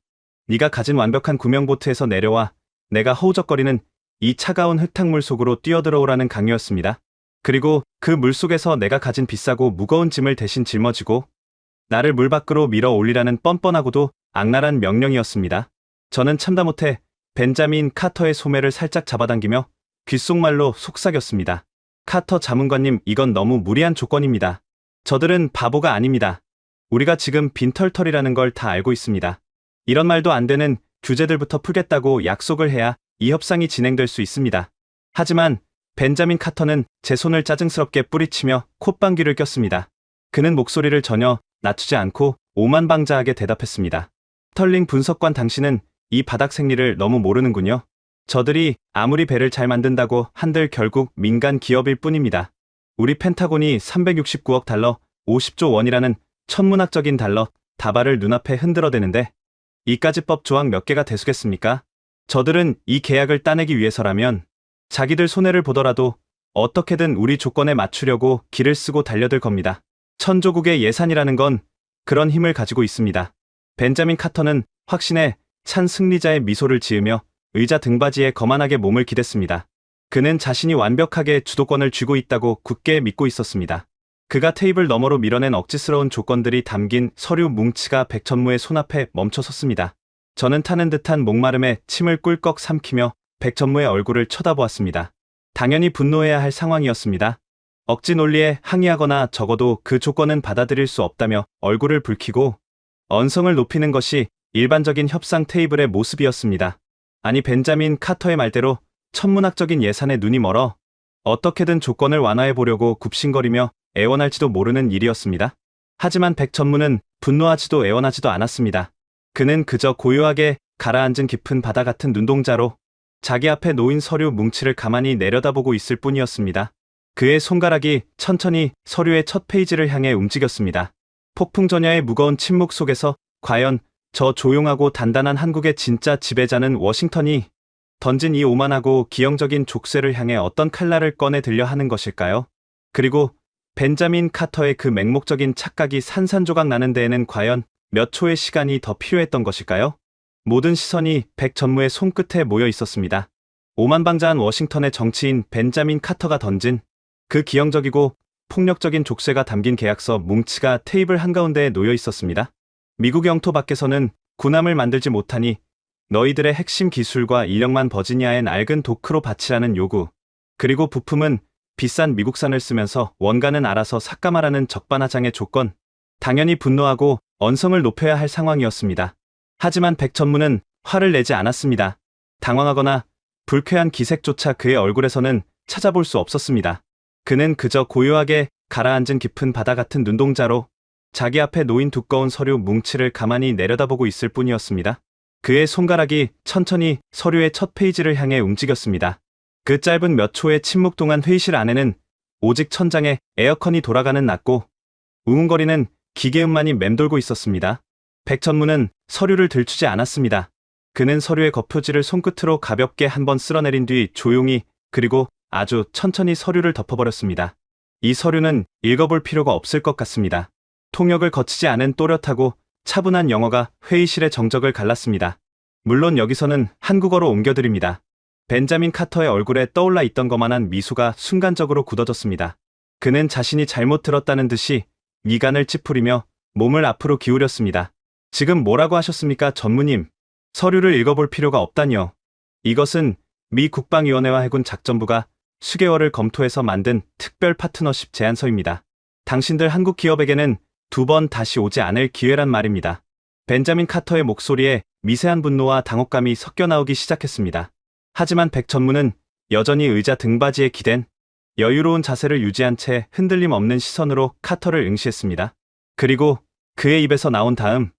네가 가진 완벽한 구명보트에서 내려와 내가 허우적거리는 이 차가운 흙탕물 속으로 뛰어들어오라는 강요였습니다. 그리고 그 물속에서 내가 가진 비싸고 무거운 짐을 대신 짊어지고 나를 물 밖으로 밀어 올리라는 뻔뻔하고도 악랄한 명령이었습니다. 저는 참다 못해 벤자민 카터의 소매를 살짝 잡아당기며 귓속말로 속삭였습니다. 카터 자문관님, 이건 너무 무리한 조건입니다. 저들은 바보가 아닙니다. 우리가 지금 빈털털이라는 걸 다 알고 있습니다. 이런 말도 안 되는 규제들부터 풀겠다고 약속을 해야 이 협상이 진행될 수 있습니다. 하지만 벤자민 카터는 제 손을 짜증스럽게 뿌리치며 콧방귀를 꼈습니다. 그는 목소리를 전혀 낮추지 않고 오만방자하게 대답했습니다. 스털링 분석관, 당신은 이 바닥 생리를 너무 모르는군요. 저들이 아무리 배를 잘 만든다고 한들 결국 민간 기업일 뿐입니다. 우리 펜타곤이 369억 달러, 50조 원이라는 천문학적인 달러 다발을 눈앞에 흔들어대는데 이까지법 조항 몇 개가 대수겠습니까? 저들은 이 계약을 따내기 위해서라면 자기들 손해를 보더라도 어떻게든 우리 조건에 맞추려고 기를 쓰고 달려들 겁니다. 천조국의 예산이라는 건 그런 힘을 가지고 있습니다. 벤자민 카터는 확신에 찬 승리자의 미소를 지으며 의자 등받이에 거만하게 몸을 기댔습니다. 그는 자신이 완벽하게 주도권을 쥐고 있다고 굳게 믿고 있었습니다. 그가 테이블 너머로 밀어낸 억지스러운 조건들이 담긴 서류 뭉치가 백천무의 손앞에 멈춰섰습니다. 저는 타는 듯한 목마름에 침을 꿀꺽 삼키며 백천무의 얼굴을 쳐다보았습니다. 당연히 분노해야 할 상황이었습니다. 억지 논리에 항의하거나 적어도 그 조건은 받아들일 수 없다며 얼굴을 붉히고 언성을 높이는 것이 일반적인 협상 테이블의 모습이었습니다. 아니, 벤자민 카터의 말대로 천문학적인 예산에 눈이 멀어 어떻게든 조건을 완화해보려고 굽신거리며 애원할지도 모르는 일이었습니다. 하지만 백천무는 분노하지도 애원하지도 않았습니다. 그는 그저 고요하게 가라앉은 깊은 바다 같은 눈동자로 자기 앞에 놓인 서류 뭉치를 가만히 내려다보고 있을 뿐이었습니다. 그의 손가락이 천천히 서류의 첫 페이지를 향해 움직였습니다. 폭풍전야의 무거운 침묵 속에서 과연 저 조용하고 단단한 한국의 진짜 지배자는 워싱턴이 던진 이 오만하고 기형적인 족쇄를 향해 어떤 칼날을 꺼내 들려 하는 것일까요? 그리고 벤자민 카터의 그 맹목적인 착각이 산산조각 나는 데에는 과연 몇 초의 시간이 더 필요했던 것일까요? 모든 시선이 백전무의 손끝에 모여 있었습니다. 오만방자한 워싱턴의 정치인 벤자민 카터가 던진 그 기형적이고 폭력적인 족쇄가 담긴 계약서 뭉치가 테이블 한가운데에 놓여 있었습니다. 미국 영토 밖에서는 군함을 만들지 못하니 너희들의 핵심 기술과 인력만 버지니아의 낡은 도크로 바치라는 요구, 그리고 부품은 비싼 미국산을 쓰면서 원가는 알아서 삭감하라는 적반하장의 조건. 당연히 분노하고 언성을 높여야 할 상황이었습니다. 하지만 백천무는 화를 내지 않았습니다. 당황하거나 불쾌한 기색조차 그의 얼굴에서는 찾아볼 수 없었습니다. 그는 그저 고요하게 가라앉은 깊은 바다 같은 눈동자로 자기 앞에 놓인 두꺼운 서류 뭉치를 가만히 내려다보고 있을 뿐이었습니다. 그의 손가락이 천천히 서류의 첫 페이지를 향해 움직였습니다. 그 짧은 몇 초의 침묵 동안 회의실 안에는 오직 천장에 에어컨이 돌아가는 낮고 우웅거리는 기계음만이 맴돌고 있었습니다. 백천무는 서류를 들추지 않았습니다. 그는 서류의 겉표지를 손끝으로 가볍게 한번 쓸어내린 뒤 조용히 그리고 아주 천천히 서류를 덮어버렸습니다. 이 서류는 읽어볼 필요가 없을 것 같습니다. 통역을 거치지 않은 또렷하고 차분한 영어가 회의실의 정적을 갈랐습니다. 물론 여기서는 한국어로 옮겨드립니다. 벤자민 카터의 얼굴에 떠올라 있던 것만한 미소가 순간적으로 굳어졌습니다. 그는 자신이 잘못 들었다는 듯이 미간을 찌푸리며 몸을 앞으로 기울였습니다. 지금 뭐라고 하셨습니까, 전무님? 서류를 읽어볼 필요가 없다니요. 이것은 미 국방위원회와 해군 작전부가 수개월을 검토해서 만든 특별 파트너십 제안서입니다. 당신들 한국 기업에게는 두 번 다시 오지 않을 기회란 말입니다. 벤자민 카터의 목소리에 미세한 분노와 당혹감이 섞여 나오기 시작했습니다. 하지만 백전무는 여전히 의자 등받이에 기댄 여유로운 자세를 유지한 채 흔들림 없는 시선으로 카터를 응시했습니다. 그리고 그의 입에서 나온 다음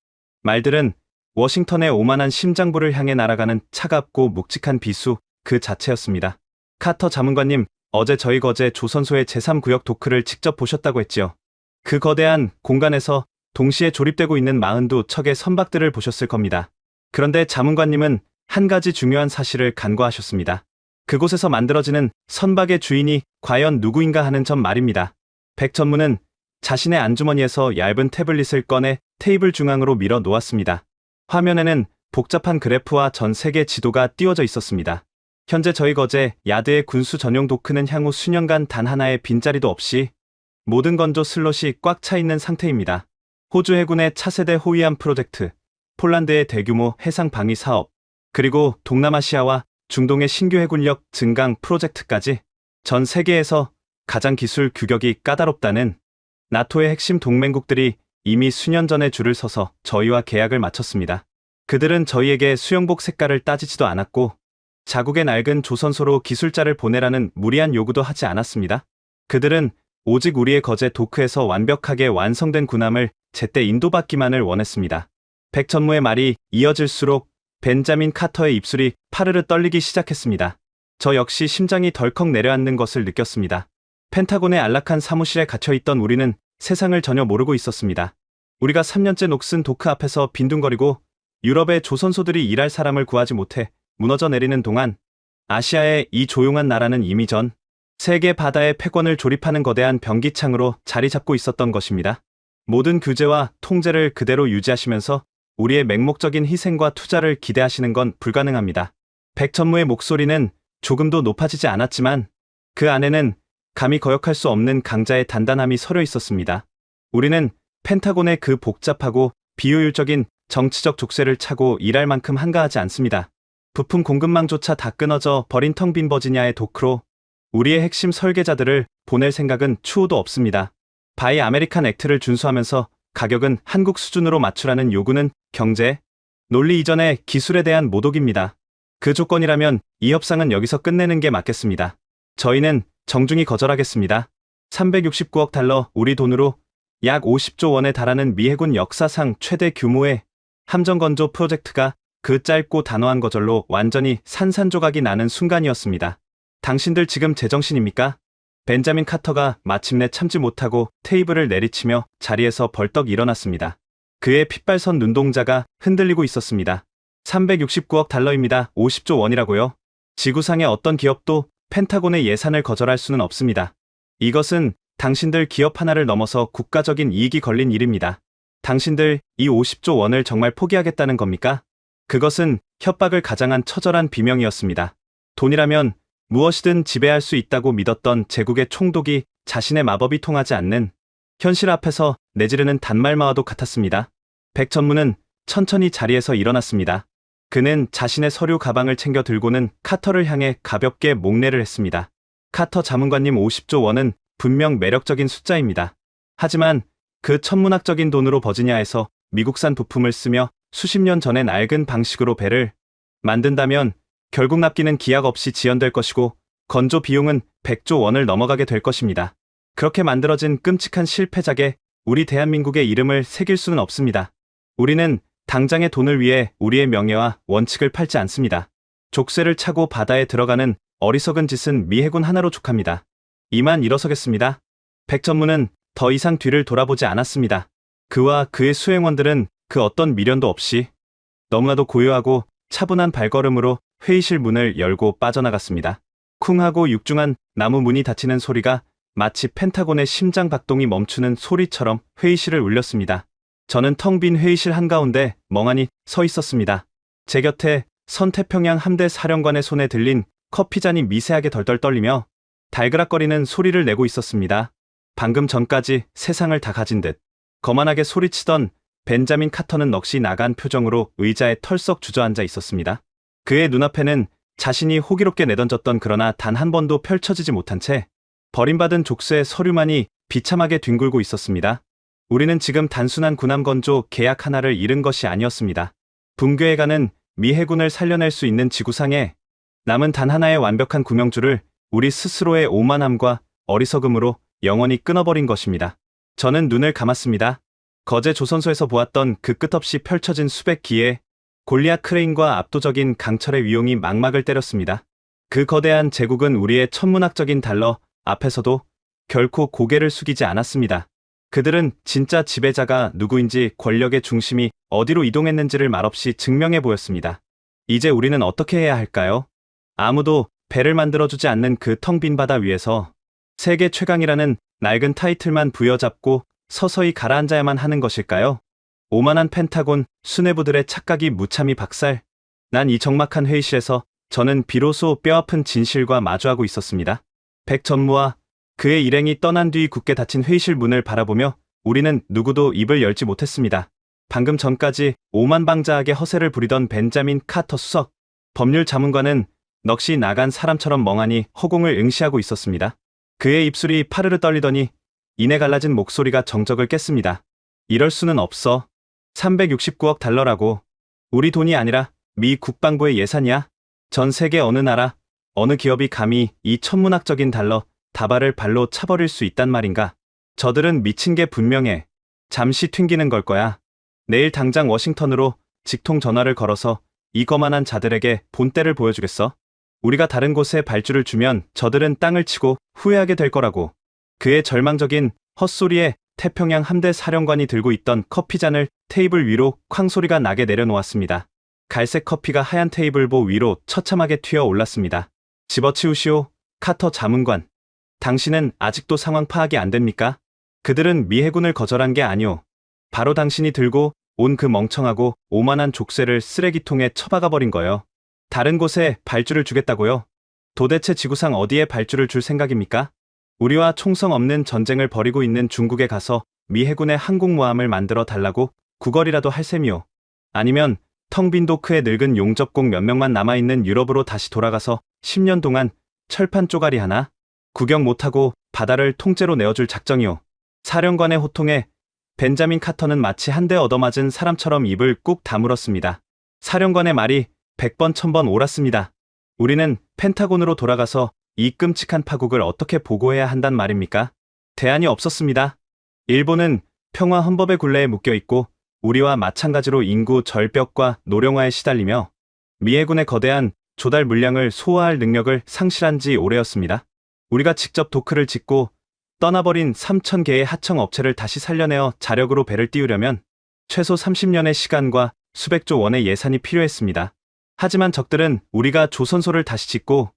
말들은 워싱턴의 오만한 심장부를 향해 날아가는 차갑고 묵직한 비수 그 자체였습니다. 카터 자문관님, 어제 저희 거제 조선소의 제3구역 도크를 직접 보셨다고 했지요. 그 거대한 공간에서 동시에 조립되고 있는 42척의 선박들을 보셨을 겁니다. 그런데 자문관님은 한 가지 중요한 사실을 간과하셨습니다. 그곳에서 만들어지는 선박의 주인이 과연 누구인가 하는 점 말입니다. 백전무는 자신의 안주머니에서 얇은 태블릿을 꺼내 테이블 중앙으로 밀어 놓았습니다. 화면에는 복잡한 그래프와 전 세계 지도가 띄워져 있었습니다. 현재 저희 거제 야드의 군수 전용 도크는 향후 수년간 단 하나의 빈자리도 없이 모든 건조 슬롯이 꽉 차 있는 상태입니다. 호주 해군의 차세대 호위함 프로젝트, 폴란드의 대규모 해상 방위 사업, 그리고 동남아시아와 중동의 신규 해군력 증강 프로젝트까지 전 세계에서 가장 기술 규격이 까다롭다는 나토의 핵심 동맹국들이 이미 수년 전에 줄을 서서 저희와 계약을 마쳤습니다. 그들은 저희에게 수영복 색깔을 따지지도 않았고 자국의 낡은 조선소로 기술자를 보내라는 무리한 요구도 하지 않았습니다. 그들은 오직 우리의 거제 도크에서 완벽하게 완성된 군함을 제때 인도받기만을 원했습니다. 백전무의 말이 이어질수록 벤자민 카터의 입술이 파르르 떨리기 시작했습니다. 저 역시 심장이 덜컥 내려앉는 것을 느꼈습니다. 펜타곤의 안락한 사무실에 갇혀있던 우리는 세상을 전혀 모르고 있었습니다. 우리가 3년째 녹슨 도크 앞에서 빈둥거리고 유럽의 조선소들이 일할 사람을 구하지 못해 무너져 내리는 동안 아시아의 이 조용한 나라는 이미 전 세계 바다의 패권을 조립하는 거대한 변기창으로 자리 잡고 있었던 것입니다. 모든 규제와 통제를 그대로 유지하시면서 우리의 맹목적인 희생과 투자를 기대하시는 건 불가능합니다. 백천무의 목소리는 조금도 높아지지 않았지만 그 안에는 감히 거역할 수 없는 강자의 단단함이 서려 있었습니다. 우리는 펜타곤의 그 복잡하고 비효율적인 정치적 족쇄를 차고 일할 만큼 한가하지 않습니다. 부품 공급망조차 다 끊어져 버린 텅 빈 버지니아의 도크로 우리의 핵심 설계자들을 보낼 생각은 추호도 없습니다. 바이 아메리칸 액트를 준수하면서 가격은 한국 수준으로 맞추라는 요구는 경제, 논리 이전의 기술에 대한 모독입니다. 그 조건이라면 이 협상은 여기서 끝내는 게 맞겠습니다. 저희는 정중히 거절하겠습니다. 369억 달러, 우리 돈으로 약 50조 원에 달하는 미 해군 역사상 최대 규모의 함정 건조 프로젝트가 그 짧고 단호한 거절로 완전히 산산조각이 나는 순간이었습니다. 당신들 지금 제정신입니까? 벤자민 카터가 마침내 참지 못하고 테이블을 내리치며 자리에서 벌떡 일어났습니다. 그의 핏발선 눈동자가 흔들리고 있었습니다. 369억 달러입니다. 50조 원이라고요? 지구상의 어떤 기업도 펜타곤의 예산을 거절할 수는 없습니다. 이것은 당신들 기업 하나를 넘어서 국가적인 이익이 걸린 일입니다. 당신들 이 50조 원을 정말 포기하겠다는 겁니까? 그것은 협박을 가장한 처절한 비명이었습니다. 돈이라면 무엇이든 지배할 수 있다고 믿었던 제국의 총독이 자신의 마법이 통하지 않는 현실 앞에서 내지르는 단말마와도 같았습니다. 백천무는 천천히 자리에서 일어났습니다. 그는 자신의 서류 가방을 챙겨 들고는 카터를 향해 가볍게 목례를 했습니다. 카터 자문관님 50조 원은 분명 매력적인 숫자입니다. 하지만 그 천문학적인 돈으로 버지니아에서 미국산 부품을 쓰며 수십 년 전에 낡은 방식으로 배를 만든다면 결국 납기는 기약 없이 지연될 것이고 건조 비용은 100조 원을 넘어가게 될 것입니다. 그렇게 만들어진 끔찍한 실패작에 우리 대한민국의 이름을 새길 수는 없습니다. 우리는 당장의 돈을 위해 우리의 명예와 원칙을 팔지 않습니다. 족쇄를 차고 바다에 들어가는 어리석은 짓은 미 해군 하나로 족합니다. 이만 일어서겠습니다. 백천무는 더 이상 뒤를 돌아보지 않았습니다. 그와 그의 수행원들은 그 어떤 미련도 없이 너무나도 고요하고 차분한 발걸음으로 회의실 문을 열고 빠져나갔습니다. 쿵 하고 육중한 나무 문이 닫히는 소리가 마치 펜타곤의 심장 박동이 멈추는 소리처럼 회의실을 울렸습니다. 저는 텅 빈 회의실 한가운데 멍하니 서 있었습니다. 제 곁에 서태평양 함대 사령관의 손에 들린 커피잔이 미세하게 덜덜 떨리며 달그락거리는 소리를 내고 있었습니다. 방금 전까지 세상을 다 가진 듯 거만하게 소리치던 벤자민 카터는 넋이 나간 표정으로 의자에 털썩 주저앉아 있었습니다. 그의 눈앞에는 자신이 호기롭게 내던졌던 그러나 단 한 번도 펼쳐지지 못한 채 버림받은 족쇄의 서류만이 비참하게 뒹굴고 있었습니다. 우리는 지금 단순한 군함건조 계약 하나를 잃은 것이 아니었습니다. 붕괴해가는 미 해군을 살려낼 수 있는 지구상에 남은 단 하나의 완벽한 구명줄을 우리 스스로의 오만함과 어리석음으로 영원히 끊어버린 것입니다. 저는 눈을 감았습니다. 거제 조선소에서 보았던 그 끝없이 펼쳐진 수백 기의 골리앗 크레인과 압도적인 강철의 위용이 막막을 때렸습니다. 그 거대한 제국은 우리의 천문학적인 달러 앞에서도 결코 고개를 숙이지 않았습니다. 그들은 진짜 지배자가 누구인지 권력의 중심이 어디로 이동했는지를 말없이 증명해 보였습니다. 이제 우리는 어떻게 해야 할까요? 아무도 배를 만들어주지 않는 그 텅 빈 바다 위에서 세계 최강이라는 낡은 타이틀만 부여잡고 서서히 가라앉아야만 하는 것일까요? 오만한 펜타곤 수뇌부들의 착각이 무참히 박살 난 이 적막한 회의실에서 저는 비로소 뼈아픈 진실과 마주하고 있었습니다. 백천무와 그의 일행이 떠난 뒤 굳게 닫힌 회의실 문을 바라보며 우리는 누구도 입을 열지 못했습니다. 방금 전까지 오만방자하게 허세를 부리던 벤자민 카터 수석 법률 자문관은 넋이 나간 사람처럼 멍하니 허공을 응시하고 있었습니다. 그의 입술이 파르르 떨리더니 이내 갈라진 목소리가 정적을 깼습니다. 이럴 수는 없어. 369억 달러라고. 우리 돈이 아니라 미 국방부의 예산이야. 전 세계 어느 나라, 어느 기업이 감히 이 천문학적인 달러 다발을 발로 차버릴 수 있단 말인가. 저들은 미친 게 분명해. 잠시 튕기는 걸 거야. 내일 당장 워싱턴으로 직통 전화를 걸어서 이 거만한 자들에게 본때를 보여주겠어. 우리가 다른 곳에 발주를 주면 저들은 땅을 치고 후회하게 될 거라고. 그의 절망적인 헛소리에 태평양 함대 사령관이 들고 있던 커피잔을 테이블 위로 쾅 소리가 나게 내려놓았습니다. 갈색 커피가 하얀 테이블보 위로 처참하게 튀어 올랐습니다. 집어치우시오, 카터 자문관. 당신은 아직도 상황 파악이 안 됩니까? 그들은 미 해군을 거절한 게 아니오. 바로 당신이 들고 온 그 멍청하고 오만한 족쇄를 쓰레기통에 처박아 버린 거요. 다른 곳에 발주를 주겠다고요? 도대체 지구상 어디에 발주를 줄 생각입니까? 우리와 총성 없는 전쟁을 벌이고 있는 중국에 가서 미 해군의 항공모함을 만들어 달라고 구걸이라도 할 셈이오. 아니면 텅 빈 도크에 늙은 용접공 몇 명만 남아있는 유럽으로 다시 돌아가서 10년 동안 철판 쪼가리 하나 구경 못하고 바다를 통째로 내어줄 작정이오. 사령관의 호통에 벤자민 카터는 마치 한 대 얻어맞은 사람처럼 입을 꾹 다물었습니다. 사령관의 말이 100번 1000번 옳았습니다. 우리는 펜타곤으로 돌아가서 이 끔찍한 파국을 어떻게 보고해야 한단 말입니까? 대안이 없었습니다. 일본은 평화 헌법의 굴레에 묶여있고 우리와 마찬가지로 인구 절벽과 노령화에 시달리며 미 해군의 거대한 조달 물량을 소화할 능력을 상실한 지 오래였습니다. 우리가 직접 도크를 짓고 떠나버린 3000개의 하청 업체를 다시 살려내어 자력으로 배를 띄우려면 최소 30년의 시간과 수백조 원의 예산이 필요했습니다. 하지만 적들은 우리가 조선소를 다시 짓고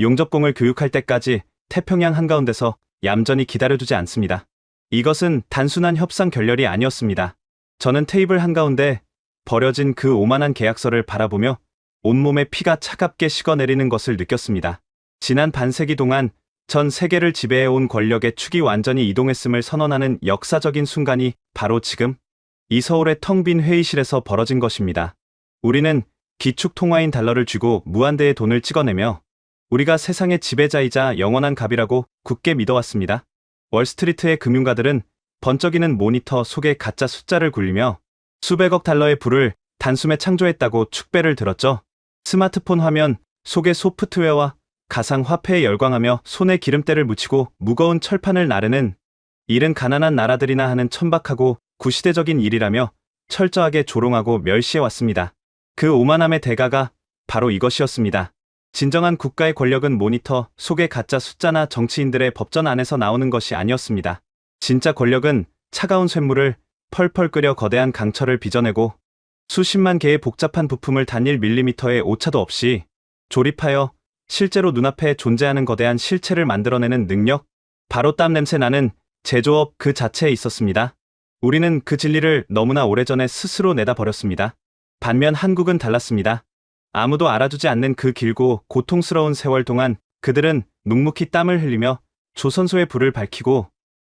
용접공을 교육할 때까지 태평양 한가운데서 얌전히 기다려두지 않습니다. 이것은 단순한 협상 결렬이 아니었습니다. 저는 테이블 한가운데 버려진 그 오만한 계약서를 바라보며 온몸에 피가 차갑게 식어내리는 것을 느꼈습니다. 지난 반세기 동안 전 세계를 지배해온 권력의 축이 완전히 이동했음을 선언하는 역사적인 순간이 바로 지금 이 서울의 텅 빈 회의실에서 벌어진 것입니다. 우리는 기축 통화인 달러를 쥐고 무한대의 돈을 찍어내며 우리가 세상의 지배자이자 영원한 갑이라고 굳게 믿어왔습니다. 월스트리트의 금융가들은 번쩍이는 모니터 속에 가짜 숫자를 굴리며 수백억 달러의 부를 단숨에 창조했다고 축배를 들었죠. 스마트폰 화면 속의 소프트웨어와 가상화폐에 열광하며 손에 기름때를 묻히고 무거운 철판을 나르는 일은 가난한 나라들이나 하는 천박하고 구시대적인 일이라며 철저하게 조롱하고 멸시해왔습니다. 그 오만함의 대가가 바로 이것이었습니다. 진정한 국가의 권력은 모니터 속의 가짜 숫자나 정치인들의 법전 안에서 나오는 것이 아니었습니다. 진짜 권력은 차가운 쇳물을 펄펄 끓여 거대한 강철을 빚어내고 수십만 개의 복잡한 부품을 단일 밀리미터의 오차도 없이 조립하여 실제로 눈앞에 존재하는 거대한 실체를 만들어내는 능력, 바로 땀 냄새 나는 제조업 그 자체에 있었습니다. 우리는 그 진리를 너무나 오래전에 스스로 내다버렸습니다. 반면 한국은 달랐습니다. 아무도 알아주지 않는 그 길고 고통스러운 세월 동안 그들은 묵묵히 땀을 흘리며 조선소의 불을 밝히고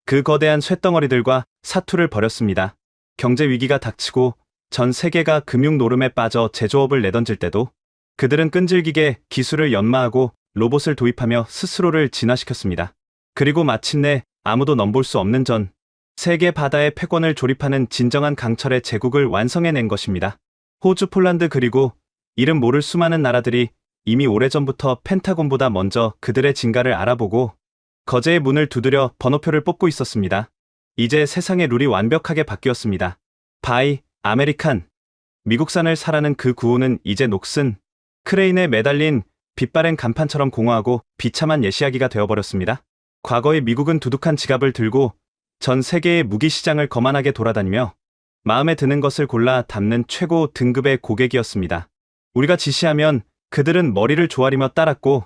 그 거대한 쇳덩어리들과 사투를 벌였습니다. 경제 위기가 닥치고 전 세계가 금융 노름에 빠져 제조업을 내던질 때도 그들은 끈질기게 기술을 연마하고 로봇을 도입하며 스스로를 진화시켰습니다. 그리고 마침내 아무도 넘볼 수 없는 전 세계 바다의 패권을 조립하는 진정한 강철의 제국을 완성해낸 것입니다. 호주, 폴란드 그리고 이름 모를 수많은 나라들이 이미 오래전부터 펜타곤보다 먼저 그들의 진가를 알아보고 거제의 문을 두드려 번호표를 뽑고 있었습니다. 이제 세상의 룰이 완벽하게 바뀌었습니다. 바이, 아메리칸, 미국산을 사라는 그 구호는 이제 녹슨 크레인에 매달린 빛바랜 간판처럼 공허하고 비참한 예시하기가 되어버렸습니다. 과거의 미국은 두둑한 지갑을 들고 전 세계의 무기 시장을 거만하게 돌아다니며 마음에 드는 것을 골라 담는 최고 등급의 고객이었습니다. 우리가 지시하면 그들은 머리를 조아리며 따랐고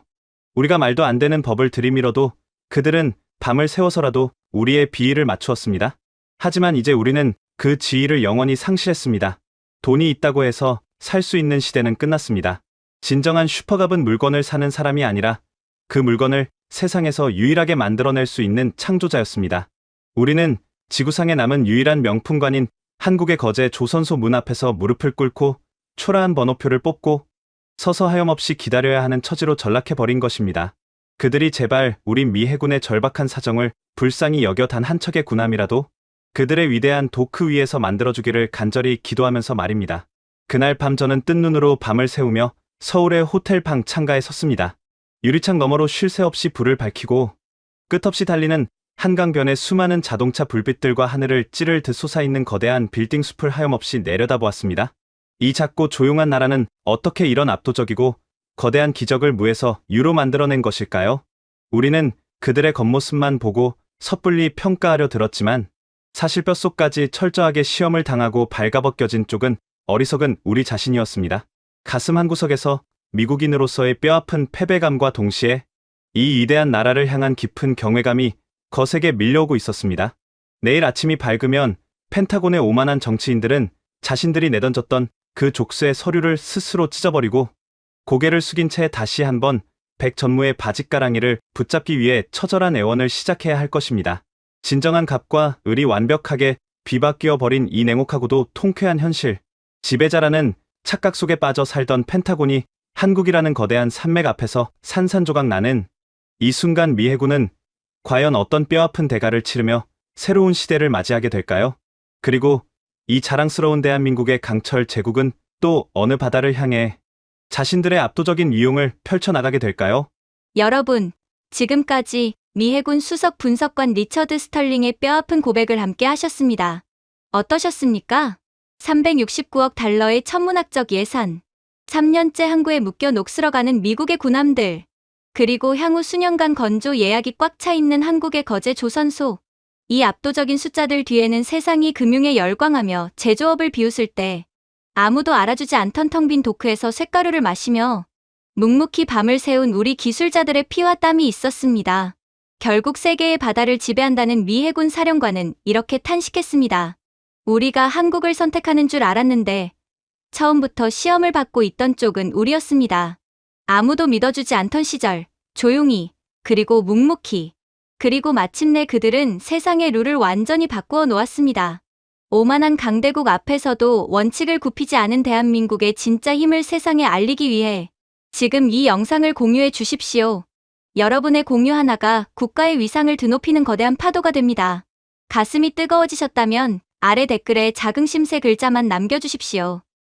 우리가 말도 안 되는 법을 들이밀어도 그들은 밤을 새워서라도 우리의 비위를 맞추었습니다. 하지만 이제 우리는 그 지위를 영원히 상실했습니다. 돈이 있다고 해서 살 수 있는 시대는 끝났습니다. 진정한 슈퍼갑은 물건을 사는 사람이 아니라 그 물건을 세상에서 유일하게 만들어낼 수 있는 창조자였습니다. 우리는 지구상에 남은 유일한 명품관인 한국의 거제 조선소 문 앞에서 무릎을 꿇고 초라한 번호표를 뽑고 서서 하염없이 기다려야 하는 처지로 전락해버린 것입니다. 그들이 제발 우리 미 해군의 절박한 사정을 불쌍히 여겨 단 한 척의 군함이라도 그들의 위대한 도크 위에서 만들어주기를 간절히 기도하면서 말입니다. 그날 밤 저는 뜬 눈으로 밤을 새우며 서울의 호텔 방 창가에 섰습니다. 유리창 너머로 쉴 새 없이 불을 밝히고 끝없이 달리는 한강변의 수많은 자동차 불빛들과 하늘을 찌를 듯 솟아있는 거대한 빌딩 숲을 하염없이 내려다보았습니다. 이 작고 조용한 나라는 어떻게 이런 압도적이고 거대한 기적을 무에서 유로 만들어낸 것일까요? 우리는 그들의 겉모습만 보고 섣불리 평가하려 들었지만 사실 뼛속까지 철저하게 시험을 당하고 발가벗겨진 쪽은 어리석은 우리 자신이었습니다. 가슴 한구석에서 미국인으로서의 뼈아픈 패배감과 동시에 이 위대한 나라를 향한 깊은 경외감이 거세게 밀려오고 있었습니다. 내일 아침이 밝으면 펜타곤의 오만한 정치인들은 자신들이 내던졌던 그 족쇄의 서류를 스스로 찢어버리고 고개를 숙인 채 다시 한번 백전무의 바짓가랑이를 붙잡기 위해 처절한 애원을 시작해야 할 것입니다. 진정한 갑과 을이 완벽하게 뒤바뀌어 버린 이 냉혹하고도 통쾌한 현실. 지배자라는 착각 속에 빠져 살던 펜타곤이 한국이라는 거대한 산맥 앞에서 산산조각 나는 이 순간 미 해군은 과연 어떤 뼈아픈 대가를 치르며 새로운 시대를 맞이하게 될까요? 그리고 이 자랑스러운 대한민국의 강철 제국은 또 어느 바다를 향해 자신들의 압도적인 위용을 펼쳐나가게 될까요? 여러분, 지금까지 미 해군 수석 분석관 리처드 스털링의 뼈아픈 고백을 함께 하셨습니다. 어떠셨습니까? 369억 달러의 천문학적 예산, 3년째 항구에 묶여 녹슬어가는 미국의 군함들, 그리고 향후 수년간 건조 예약이 꽉 차 있는 한국의 거제 조선소. 이 압도적인 숫자들 뒤에는 세상이 금융에 열광하며 제조업을 비웃을 때 아무도 알아주지 않던 텅 빈 도크에서 쇳가루를 마시며 묵묵히 밤을 새운 우리 기술자들의 피와 땀이 있었습니다. 결국 세계의 바다를 지배한다는 미 해군 사령관은 이렇게 탄식했습니다. 우리가 한국을 선택하는 줄 알았는데 처음부터 시험을 받고 있던 쪽은 우리였습니다. 아무도 믿어주지 않던 시절, 조용히, 그리고 묵묵히, 그리고 마침내 그들은 세상의 룰을 완전히 바꾸어 놓았습니다. 오만한 강대국 앞에서도 원칙을 굽히지 않은 대한민국의 진짜 힘을 세상에 알리기 위해 지금 이 영상을 공유해 주십시오. 여러분의 공유 하나가 국가의 위상을 드높이는 거대한 파도가 됩니다. 가슴이 뜨거워지셨다면 아래 댓글에 작은 심세 글자만 남겨주십시오.